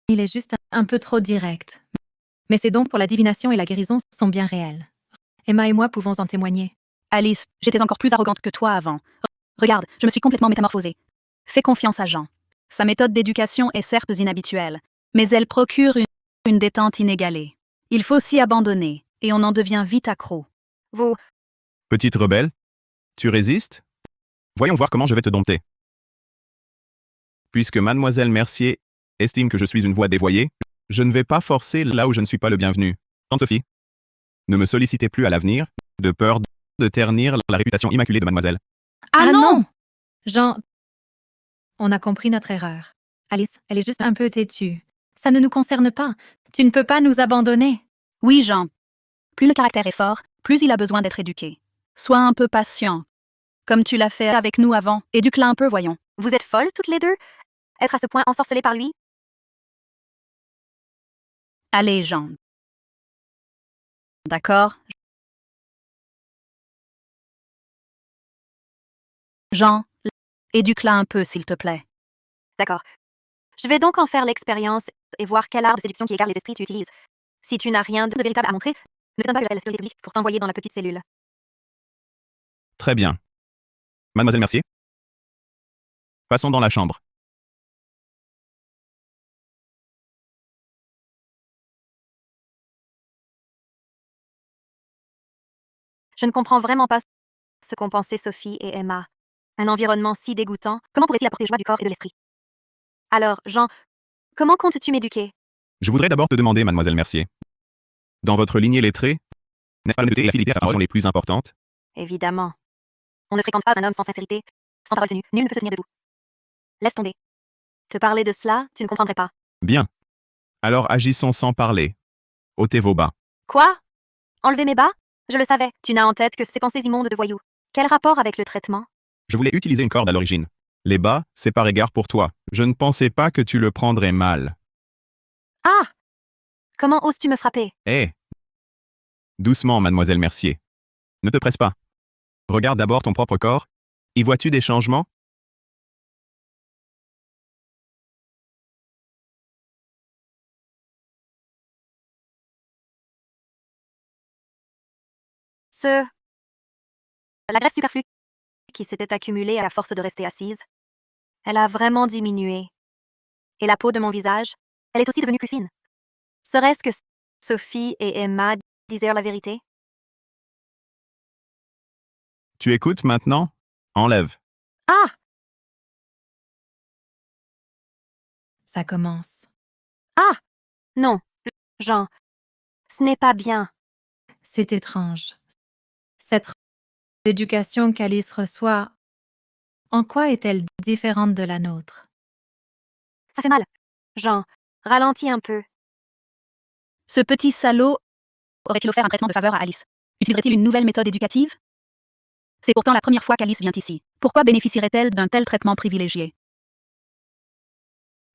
il est juste un peu trop direct. Mais ces dons pour la divination et la guérison sont bien réels. Emma et moi pouvons en témoigner. Alice, j'étais encore plus arrogante que toi avant. Regarde, je me suis complètement métamorphosée. Fais confiance à Jean. Sa méthode d'éducation est certes inhabituelle, mais elle procure une détente inégalée. Il faut s'y abandonner, et on en devient vite accro. Vous... Petite rebelle, tu résistes? Voyons voir comment je vais te dompter. Puisque mademoiselle Mercier estime que je suis une voix dévoyée, je ne vais pas forcer là où je ne suis pas le bienvenu. Tante Sophie, ne me sollicitez plus à l'avenir, de peur de ternir la réputation immaculée de mademoiselle. Ah non! Jean, on a compris notre erreur. Alice, elle est juste un peu têtue. Ça ne nous concerne pas. Tu ne peux pas nous abandonner. Oui, Jean. Plus le caractère est fort, plus il a besoin d'être éduqué. Sois un peu patient. comme tu l'as fait avec nous avant. Éduque-la un peu, voyons. Vous êtes folles toutes les deux? Être à ce point ensorcelée par lui? Allez, Jean. D'accord? Jean, éduque-la un peu, s'il te plaît. D'accord. Je vais donc en faire l'expérience et voir quel art de séduction qui égare les esprits tu utilises. Si tu n'as rien de véritable à montrer, ne t'étonne pas que j'aurai la sécurité publique pour t'envoyer dans la petite cellule. Très bien. Mademoiselle Mercier? Passons dans la chambre. Je ne comprends vraiment pas ce qu'ont pensé Sophie et Emma. Un environnement si dégoûtant, comment pourrait-il apporter joie du corps et de l'esprit? Alors, Jean, comment comptes-tu m'éduquer? Je voudrais d'abord te demander, mademoiselle Mercier. Dans votre lignée lettrée, n'est-ce pas l'honnêteté et la fidélité à sa parole sont les plus importantes? Évidemment. On ne fréquente pas un homme sans sincérité, sans parole tenue. Nul ne peut se tenir debout. Laisse tomber. Te parler de cela, tu ne comprendrais pas. Bien. Alors agissons sans parler. Ôtez vos bas. Quoi? Enlever mes bas? Je le savais. Tu n'as en tête que ces pensées immondes de voyous. Quel rapport avec le traitement? Je voulais utiliser une corde à l'origine. Les bas, c'est par égard pour toi. Je ne pensais pas que tu le prendrais mal. Ah! Comment oses-tu me frapper? Hé! Doucement, mademoiselle Mercier. Ne te presse pas. Regarde d'abord ton propre corps. Y vois-tu des changements? La graisse superflue qui s'était accumulée à la force de rester assise, elle a vraiment diminué. Et la peau de mon visage, elle est aussi devenue plus fine. Serait-ce que Sophie et Emma disaient la vérité? Tu écoutes maintenant? Enlève. Ah! Ça commence. Ah! Non, Jean, ce n'est pas bien. C'est étrange. Cette éducation qu'Alice reçoit, en quoi est-elle différente de la nôtre? Ça fait mal. Jean, ralentis un peu. Ce petit salaud aurait-il offert un traitement de faveur à Alice? Utiliserait-il une nouvelle méthode éducative? C'est pourtant la première fois qu'Alice vient ici. Pourquoi bénéficierait-elle d'un tel traitement privilégié?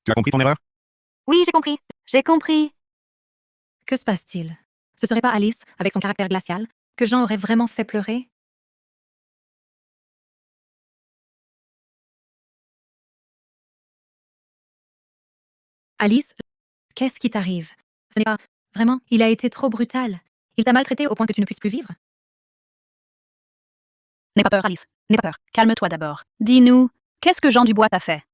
Tu as compris ton erreur? Oui, j'ai compris. J'ai compris. Que se passe-t-il? Ce serait pas Alice, avec son caractère glacial, que Jean aurait vraiment fait pleurer? Alice, qu'est-ce qui t'arrive? Ce n'est pas... Vraiment, il a été trop brutal. Il t'a maltraité au point que tu ne puisses plus vivre? N'aie pas peur, Alice. N'aie pas peur. Calme-toi d'abord. Dis-nous, qu'est-ce que Jean Dubois t'a fait?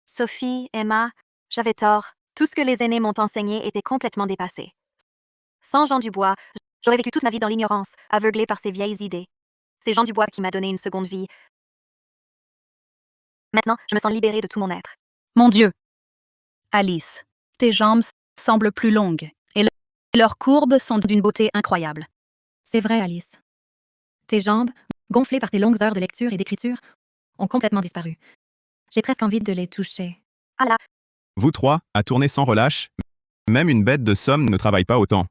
Sophie, Emma, j'avais tort. Tout ce que les aînés m'ont enseigné était complètement dépassé. Sans Jean Dubois, j'aurais vécu toute ma vie dans l'ignorance, aveuglée par ces vieilles idées. C'est Jean Dubois qui m'a donné une seconde vie. Maintenant, je me sens libérée de tout mon être. Mon Dieu! Alice, tes jambes semblent plus longues et leurs courbes sont d'une beauté incroyable. C'est vrai, Alice. Tes jambes, gonflées par tes longues heures de lecture et d'écriture, ont complètement disparu. J'ai presque envie de les toucher. Ah là! Vous trois, à tourner sans relâche, même une bête de somme ne travaille pas autant.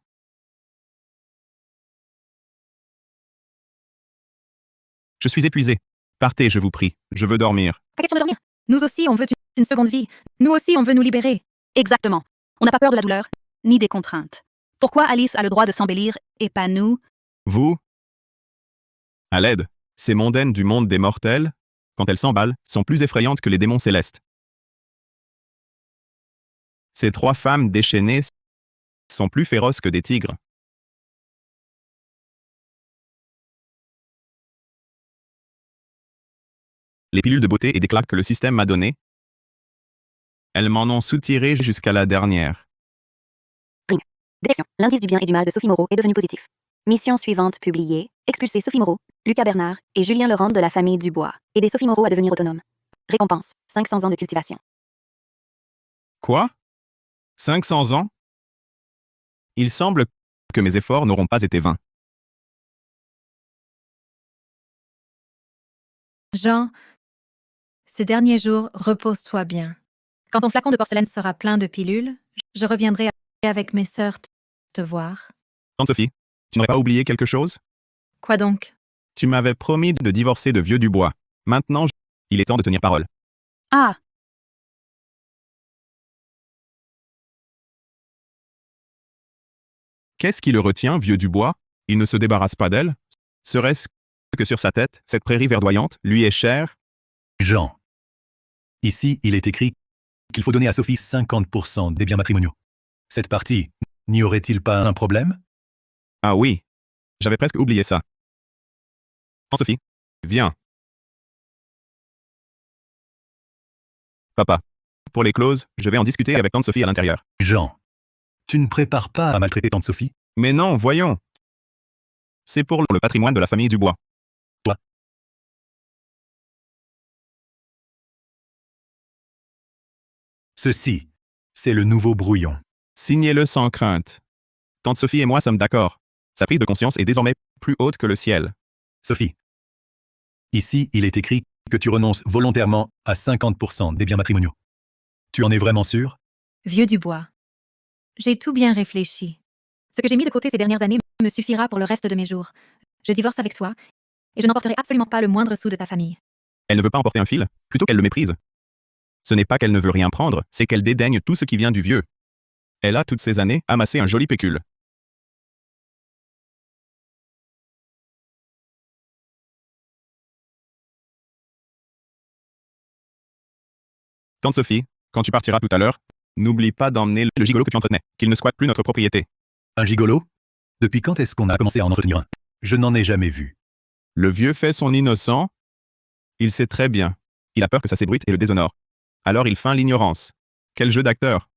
Je suis épuisé. Partez, je vous prie. Je veux dormir. Pas question de dormir. Nous aussi, on veut une seconde vie. Nous aussi, on veut nous libérer. Exactement. On n'a pas peur de la douleur, ni des contraintes. Pourquoi Alice a le droit de s'embellir et pas nous? Vous? À l'aide, ces mondaines du monde des mortels, quand elles s'emballent, sont plus effrayantes que les démons célestes. Ces trois femmes déchaînées sont plus féroces que des tigres. Les pilules de beauté et d'éclat que le système m'a données, elles m'en ont soutiré jusqu'à la dernière. Ring. Détection. L'indice du bien et du mal de Sophie Moreau est devenu positif. Mission suivante publiée. Expulser Sophie Moreau, Lucas Bernard et Julien Laurent de la famille Dubois. Aider Sophie Moreau à devenir autonome. Récompense. 500 ans de cultivation. Quoi? 500 ans? Il semble que mes efforts n'auront pas été vains. Jean, ces derniers jours, repose-toi bien. Quand ton flacon de porcelaine sera plein de pilules, je reviendrai avec mes sœurs te voir. Tante Sophie, tu n'aurais pas oublié quelque chose? Quoi donc? Tu m'avais promis de divorcer de Vieux Dubois. Maintenant, il est temps de tenir parole. Ah, Qu'est-ce qui le retient, Vieux Dubois? Il ne se débarrasse pas d'elle? Serait-ce que sur sa tête, cette prairie verdoyante lui est chère? Jean. Ici, il est écrit qu'il faut donner à Sophie 50% des biens matrimoniaux. Cette partie, n'y aurait-il pas un problème? Ah oui. J'avais presque oublié ça. Sophie, viens. Papa. Pour les clauses, je vais en discuter avec tante Sophie à l'intérieur. Jean. Tu ne prépares pas à maltraiter tante Sophie? Mais non, voyons. C'est pour le patrimoine de la famille Dubois. Toi. Ceci, c'est le nouveau brouillon. Signez-le sans crainte. Tante Sophie et moi sommes d'accord. Sa prise de conscience est désormais plus haute que le ciel. Sophie. Ici, il est écrit que tu renonces volontairement à 50% des biens matrimoniaux. Tu en es vraiment sûr? Vieux Dubois. J'ai tout bien réfléchi. Ce que j'ai mis de côté ces dernières années me suffira pour le reste de mes jours. Je divorce avec toi, et je n'emporterai absolument pas le moindre sou de ta famille. Elle ne veut pas emporter un fil, plutôt qu'elle le méprise. Ce n'est pas qu'elle ne veut rien prendre, c'est qu'elle dédaigne tout ce qui vient du vieux. Elle a, toutes ces années, amassé un joli pécule. Tante Sophie, quand tu partiras tout à l'heure, n'oublie pas d'emmener le gigolo que tu entretenais, qu'il ne squatte plus notre propriété. Un gigolo? Depuis quand est-ce qu'on a commencé à en entretenir un? Je n'en ai jamais vu. Le vieux fait son innocent. Il sait très bien. Il a peur que ça s'ébruite et le déshonore. Alors il feint l'ignorance. Quel jeu d'acteur.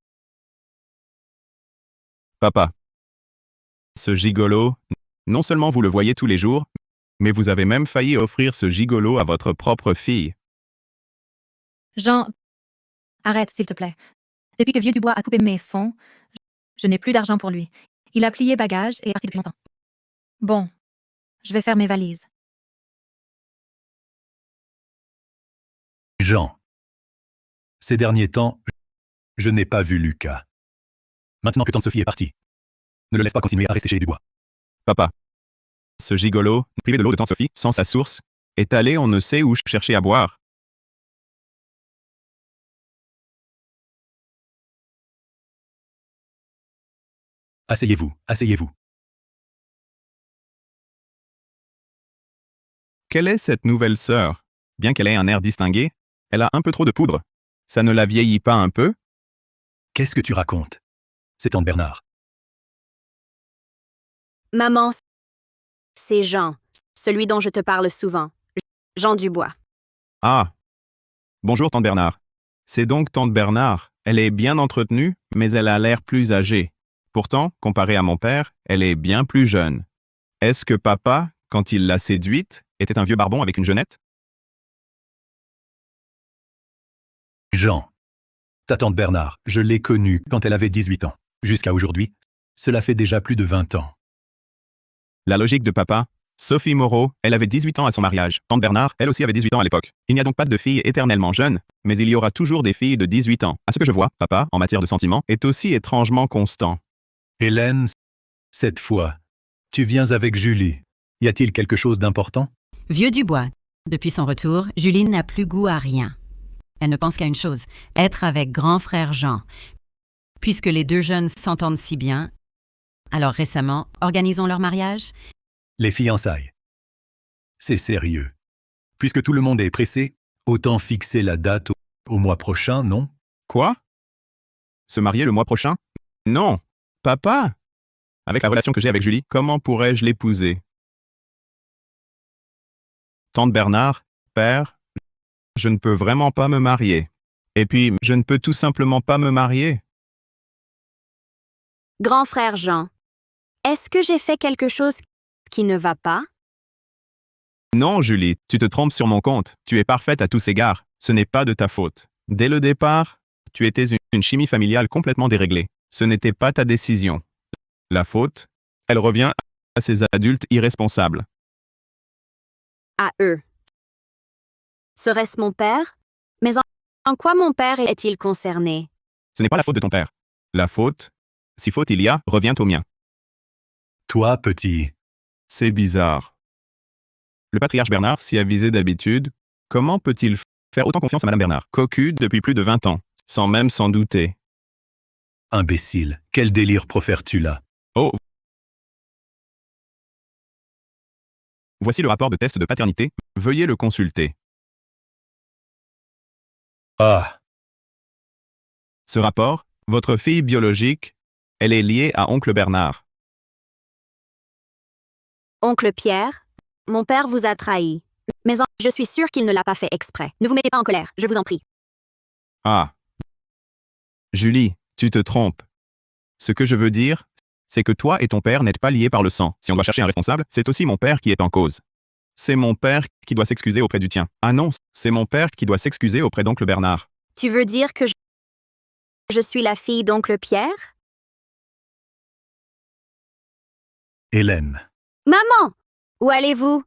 Papa. Ce gigolo, non seulement vous le voyez tous les jours, mais vous avez même failli offrir ce gigolo à votre propre fille. Jean, arrête, s'il te plaît. Depuis que Vieux Dubois a coupé mes fonds, je n'ai plus d'argent pour lui. Il a plié bagages et est parti depuis longtemps. Bon, je vais faire mes valises. Jean. Ces derniers temps, je n'ai pas vu Lucas. Maintenant que tante Sophie est partie, ne le laisse pas continuer à rester chez les Dubois. Papa. Ce gigolo, privé de l'eau de tante Sophie, sans sa source, est allé on ne sait où chercher à boire. Asseyez-vous, asseyez-vous. Quelle est cette nouvelle sœur? Bien qu'elle ait un air distingué, elle a un peu trop de poudre. Ça ne la vieillit pas un peu? Qu'est-ce que tu racontes? C'est tante Bernard. Maman, c'est Jean, celui dont je te parle souvent. Jean Dubois. Ah. Bonjour tante Bernard. C'est donc tante Bernard. Elle est bien entretenue, mais elle a l'air plus âgée. Pourtant, comparée à mon père, elle est bien plus jeune. Est-ce que papa, quand il l'a séduite, était un vieux barbon avec une jeunette? Jean. Ta tante Bernard, je l'ai connue quand elle avait 18 ans. Jusqu'à aujourd'hui, cela fait déjà plus de 20 ans. La logique de papa. Sophie Moreau, elle avait 18 ans à son mariage. Tante Bernard, elle aussi avait 18 ans à l'époque. Il n'y a donc pas de filles éternellement jeunes, mais il y aura toujours des filles de 18 ans. À ce que je vois, papa, en matière de sentiments, est aussi étrangement constant. Hélène, cette fois, tu viens avec Julie. Y a-t-il quelque chose d'important? Vieux Dubois. Depuis son retour, Julie n'a plus goût à rien. Elle ne pense qu'à une chose, être avec grand frère Jean. Puisque les deux jeunes s'entendent si bien, alors récemment, organisons leur mariage? Les fiançailles. C'est sérieux. Puisque tout le monde est pressé, autant fixer la date au mois prochain, non? Quoi? Se marier le mois prochain? Non! Papa! Avec la relation que j'ai avec Julie, comment pourrais-je l'épouser? Tante Bernard, père, je ne peux vraiment pas me marier. Et puis, je ne peux tout simplement pas me marier. Grand frère Jean, est-ce que j'ai fait quelque chose qui ne va pas? Non, Julie, tu te trompes sur mon compte. Tu es parfaite à tous égards. Ce n'est pas de ta faute. Dès le départ, tu étais une chimie familiale complètement déréglée. Ce n'était pas ta décision. La faute, elle revient à ces adultes irresponsables. À eux. Serait-ce mon père? Mais en quoi mon père est-il concerné? Ce n'est pas la faute de ton père. La faute, si faute il y a, revient au mien. Toi, petit. C'est bizarre. Le patriarche Bernard s'y avisait d'habitude. Comment peut-il faire autant confiance à Madame Bernard, cocu depuis plus de 20 ans, sans même s'en douter? Imbécile, quel délire profères-tu là? Oh! Voici le rapport de test de paternité. Veuillez le consulter. Ah! Ce rapport, votre fille biologique, elle est liée à oncle Bernard. Oncle Pierre, mon père vous a trahi. Mais je suis sûre qu'il ne l'a pas fait exprès. Ne vous mettez pas en colère, je vous en prie. Ah! Julie, tu te trompes. Ce que je veux dire, c'est que toi et ton père n'êtes pas liés par le sang. Si on doit chercher un responsable, c'est aussi mon père qui est en cause. C'est mon père qui doit s'excuser auprès du tien. Ah non, c'est mon père qui doit s'excuser auprès d'oncle Bernard. Tu veux dire que je suis la fille d'oncle Pierre? Hélène. Maman! Où allez-vous?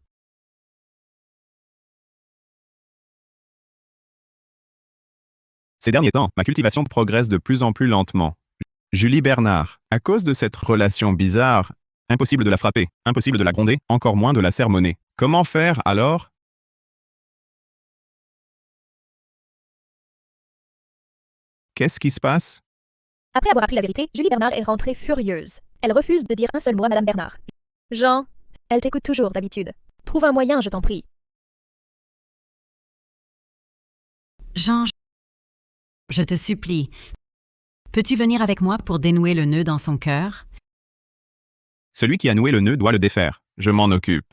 Ces derniers temps, ma cultivation progresse de plus en plus lentement. Julie Bernard, à cause de cette relation bizarre, impossible de la frapper, impossible de la gronder, encore moins de la sermonner. Comment faire alors? Qu'est-ce qui se passe? Après avoir appris la vérité, Julie Bernard est rentrée furieuse. Elle refuse de dire un seul mot à Madame Bernard. Jean, elle t'écoute toujours d'habitude. Trouve un moyen, je t'en prie. Jean, je te supplie, peux-tu venir avec moi pour dénouer le nœud dans son cœur? Celui qui a noué le nœud doit le défaire. Je m'en occupe.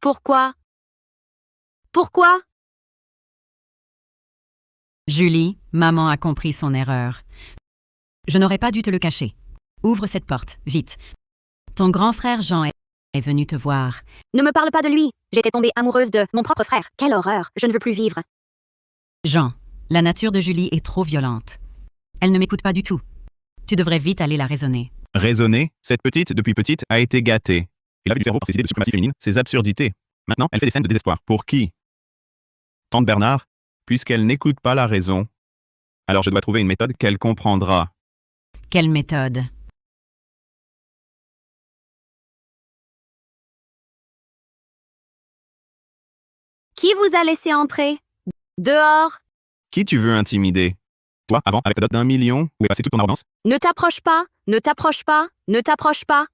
Pourquoi? Pourquoi? Julie, maman a compris son erreur. Je n'aurais pas dû te le cacher. Ouvre cette porte, vite. Ton grand frère Jean est venu te voir. Ne me parle pas de lui. J'étais tombée amoureuse de mon propre frère. Quelle horreur. Je ne veux plus vivre. Jean, la nature de Julie est trop violente. Elle ne m'écoute pas du tout. Tu devrais vite aller la raisonner. Raisonner, cette petite, depuis petite, a été gâtée. Elle a vu du cerveau par ses idées de suprématie féminine, ses absurdités. Maintenant, elle fait des scènes de désespoir. Pour qui? Tante Bernard, puisqu'elle n'écoute pas la raison, alors je dois trouver une méthode qu'elle comprendra. Quelle méthode? Qui vous a laissé entrer? Dehors! Qui tu veux intimider? Toi, avant, avec ta dot d'1 million, où est passée toute ton arrogance? Ne t'approche pas! Ne t'approche pas! Ne t'approche pas!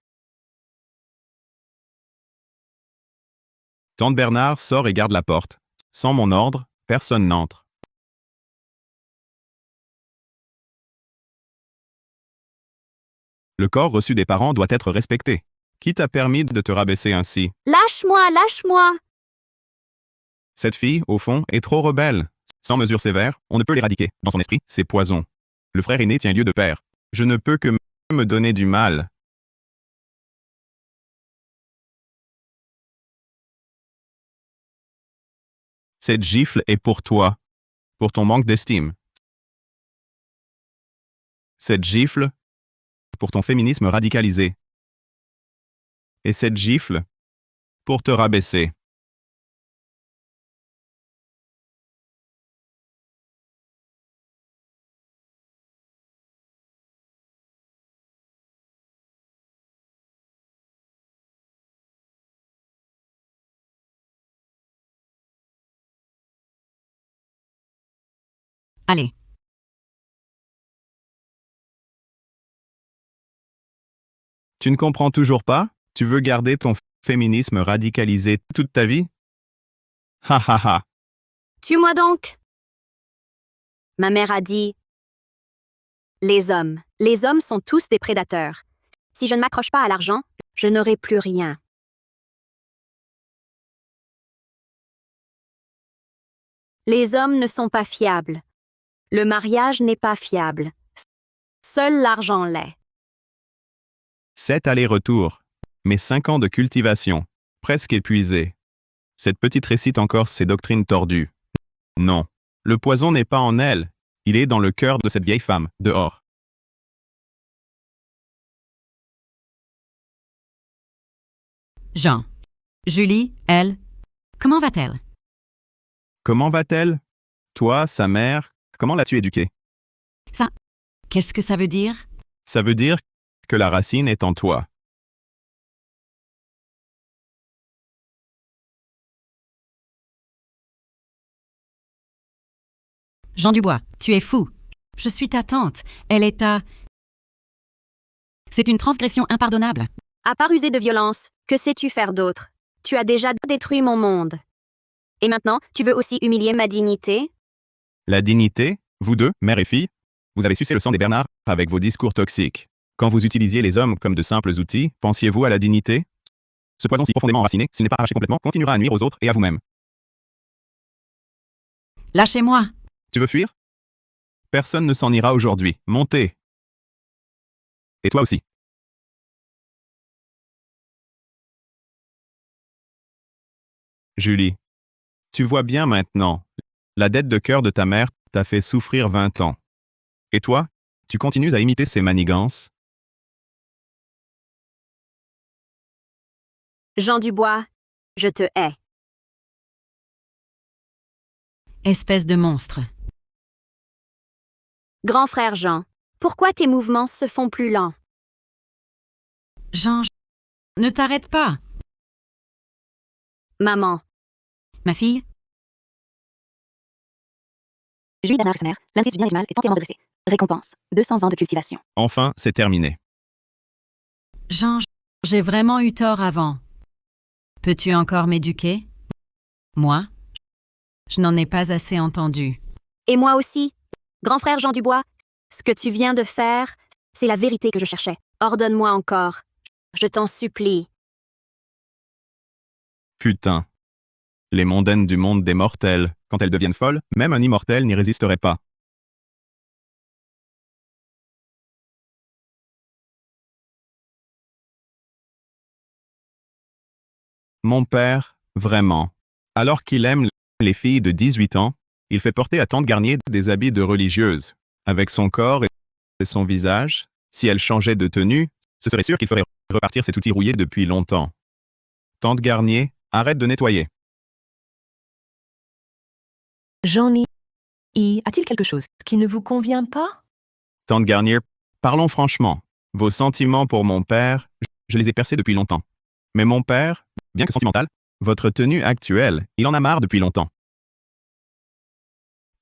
Tante Bernard sort et garde la porte. Sans mon ordre, personne n'entre. Le corps reçu des parents doit être respecté. Qui t'a permis de te rabaisser ainsi? Lâche-moi! Lâche-moi! Cette fille, au fond, est trop rebelle. Sans mesure sévère, on ne peut l'éradiquer. Dans son esprit, c'est poison. Le frère aîné tient lieu de père. Je ne peux que me donner du mal. Cette gifle est pour toi, pour ton manque d'estime. Cette gifle, pour ton féminisme radicalisé. Et cette gifle, pour te rabaisser. Allez. Tu ne comprends toujours pas? Tu veux garder ton féminisme radicalisé toute ta vie? Ha ha ha. Tue-moi donc! Ma mère a dit... Les hommes sont tous des prédateurs. Si je ne m'accroche pas à l'argent, je n'aurai plus rien. Les hommes ne sont pas fiables. Le mariage n'est pas fiable. Seul l'argent l'est. 7 allers-retours. Mes 5 ans de cultivation. Presque épuisés. Cette petite récite encore ses doctrines tordues. Non. Le poison n'est pas en elle. Il est dans le cœur de cette vieille femme, dehors. Jean. Julie, elle, comment va-t-elle? Comment va-t-elle? Toi, sa mère, comment l'as-tu éduquée? Ça, qu'est-ce que ça veut dire? Ça veut dire que la racine est en toi. Jean Dubois, tu es fou. Je suis ta tante. Elle est ta... C'est une transgression impardonnable. À part user de violence, que sais-tu faire d'autre? Tu as déjà détruit mon monde. Et maintenant, tu veux aussi humilier ma dignité? La dignité, vous deux, mère et fille, vous avez sucé le sang des Bernard avec vos discours toxiques. Quand vous utilisiez les hommes comme de simples outils, pensiez-vous à la dignité? Ce poison si profondément enraciné, s'il n'est pas arraché complètement, continuera à nuire aux autres et à vous-même. Lâchez-moi. Tu veux fuir? Personne ne s'en ira aujourd'hui. Montez. Et toi aussi. Julie, tu vois bien maintenant, la dette de cœur de ta mère t'a fait souffrir 20 ans. Et toi, tu continues à imiter ses manigances? Jean Dubois, je te hais. Espèce de monstre. Grand frère Jean, pourquoi tes mouvements se font plus lents? Jean, ne t'arrête pas. Maman. Ma fille? Julie Bernard et sa mère, l'indice du bien et du mal est entièrement dressé. Récompense, 200 ans de cultivation. Enfin, c'est terminé. Jean, j'ai vraiment eu tort avant. Peux-tu encore m'éduquer? Moi? Je n'en ai pas assez entendu. Et moi aussi. Grand frère Jean Dubois, ce que tu viens de faire, c'est la vérité que je cherchais. Ordonne-moi encore. Je t'en supplie. Putain. Les mondaines du monde des mortels, quand elles deviennent folles, même un immortel n'y résisterait pas. Mon père, vraiment. Alors qu'il aime les filles de 18 ans, il fait porter à tante Garnier des habits de religieuse. Avec son corps et son visage, si elle changeait de tenue, ce serait sûr qu'il ferait repartir cet outil rouillé depuis longtemps. Tante Garnier, arrête de nettoyer. Jean-Ny, a-t-il quelque chose qui ne vous convient pas? Tante Garnier, parlons franchement. Vos sentiments pour mon père, je les ai percés depuis longtemps. Mais mon père, bien que sentimental, votre tenue actuelle, il en a marre depuis longtemps.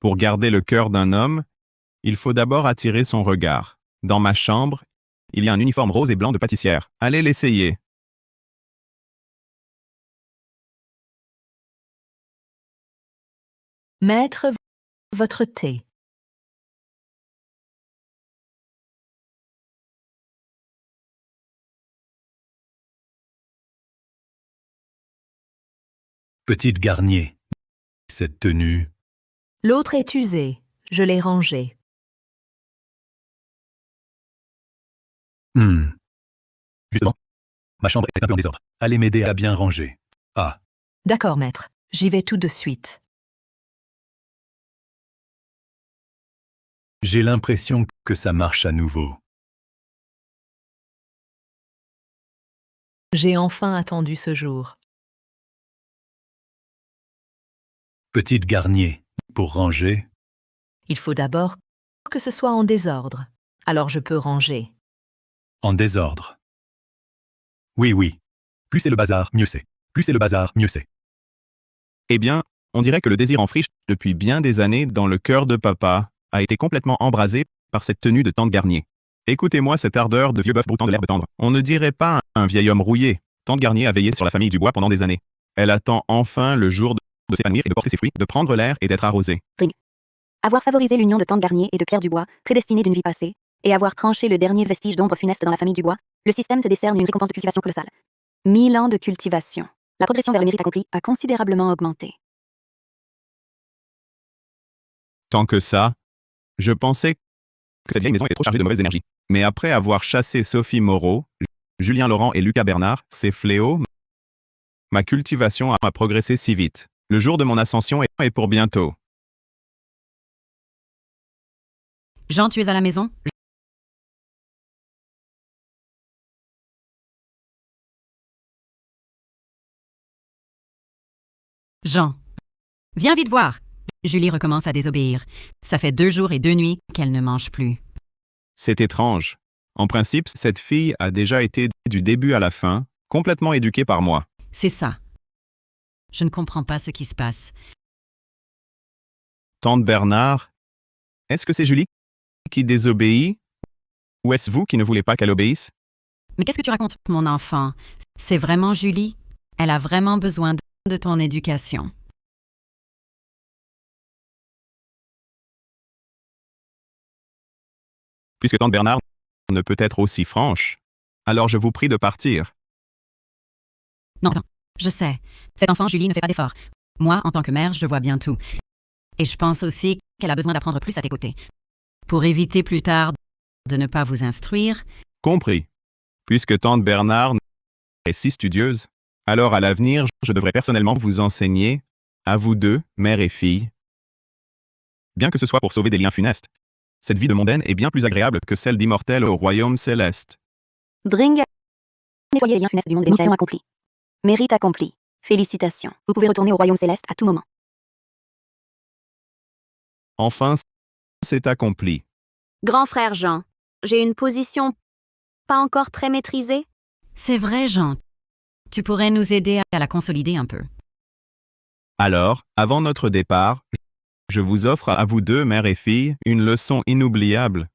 Pour garder le cœur d'un homme, il faut d'abord attirer son regard. Dans ma chambre, il y a un uniforme rose et blanc de pâtissière. Allez l'essayer. Maître, votre thé. Petite Garnier, cette tenue... L'autre est usé. Je l'ai rangé. Justement, ma chambre est un peu en désordre. Allez m'aider à la bien ranger. Ah, D'accord, maître. J'y vais tout de suite. j'ai l'impression que ça marche à nouveau. J'ai enfin attendu ce jour. Petite Garnier, pour ranger... Il faut d'abord que ce soit en désordre. Alors je peux ranger. En désordre. Oui. Plus c'est le bazar, mieux c'est. Plus c'est le bazar, mieux c'est. Eh bien, on dirait que le désir en friche depuis bien des années dans le cœur de papa a été complètement embrasé par cette tenue de tante Garnier. Écoutez-moi cette ardeur de vieux bœuf broutant de l'herbe tendre. On ne dirait pas un vieil homme rouillé. Tante Garnier a veillé sur la famille Dubois pendant des années. Elle attend enfin le jour de s'épanouir et de porter ses fruits, de prendre l'air et d'être arrosée. Avoir favorisé l'union de tante Garnier et de Pierre Dubois, prédestinée d'une vie passée, et avoir tranché le dernier vestige d'ombre funeste dans la famille Dubois, le système te décerne une récompense de cultivation colossale. 1000 ans de cultivation. La progression vers le mérite accompli a considérablement augmenté. Tant que ça, je pensais que cette vieille maison était trop chargée de mauvaises énergies. Mais après avoir chassé Sophie Moreau, Julien Laurent et Lucas Bernard, ces fléaux, ma cultivation a progressé si vite. Le jour de mon ascension est pour bientôt. Jean, tu es à la maison? Jean, viens vite voir. Julie recommence à désobéir. Ça fait 2 jours et 2 nuits qu'elle ne mange plus. C'est étrange. En principe, cette fille a déjà été du début à la fin, complètement éduquée par moi. C'est ça. Je ne comprends pas ce qui se passe. Tante Bernard Est-ce que c'est Julie qui désobéit? Ou est-ce vous qui ne voulez pas qu'elle obéisse? Mais qu'est-ce que tu racontes, mon enfant? C'est vraiment Julie? Elle a vraiment besoin de ton éducation. Puisque tante Bernard ne peut être aussi franche, alors je vous prie de partir. Non, je sais. Cet enfant, Julie, ne fait pas d'efforts. Moi, en tant que mère, je vois bien tout. Et je pense aussi qu'elle a besoin d'apprendre plus à tes côtés. Pour éviter plus tard de ne pas vous instruire. Compris. Puisque tante Bernard est si studieuse, alors à l'avenir, je devrais personnellement vous enseigner, à vous deux, mère et fille. Bien que ce soit pour sauver des liens funestes, cette vie de mondaine est bien plus agréable que celle d'immortel au royaume céleste. Dring. Nettoyer les liens funestes du monde des mortels. Mission accomplie. Mérite accompli. Félicitations. Vous pouvez retourner au royaume céleste à tout moment. Enfin, c'est accompli. Grand frère Jean, j'ai une position pas encore très maîtrisée. C'est vrai, Jean. Tu pourrais nous aider à la consolider un peu. Alors, avant notre départ, je vous offre à vous deux, mère et fille, une leçon inoubliable.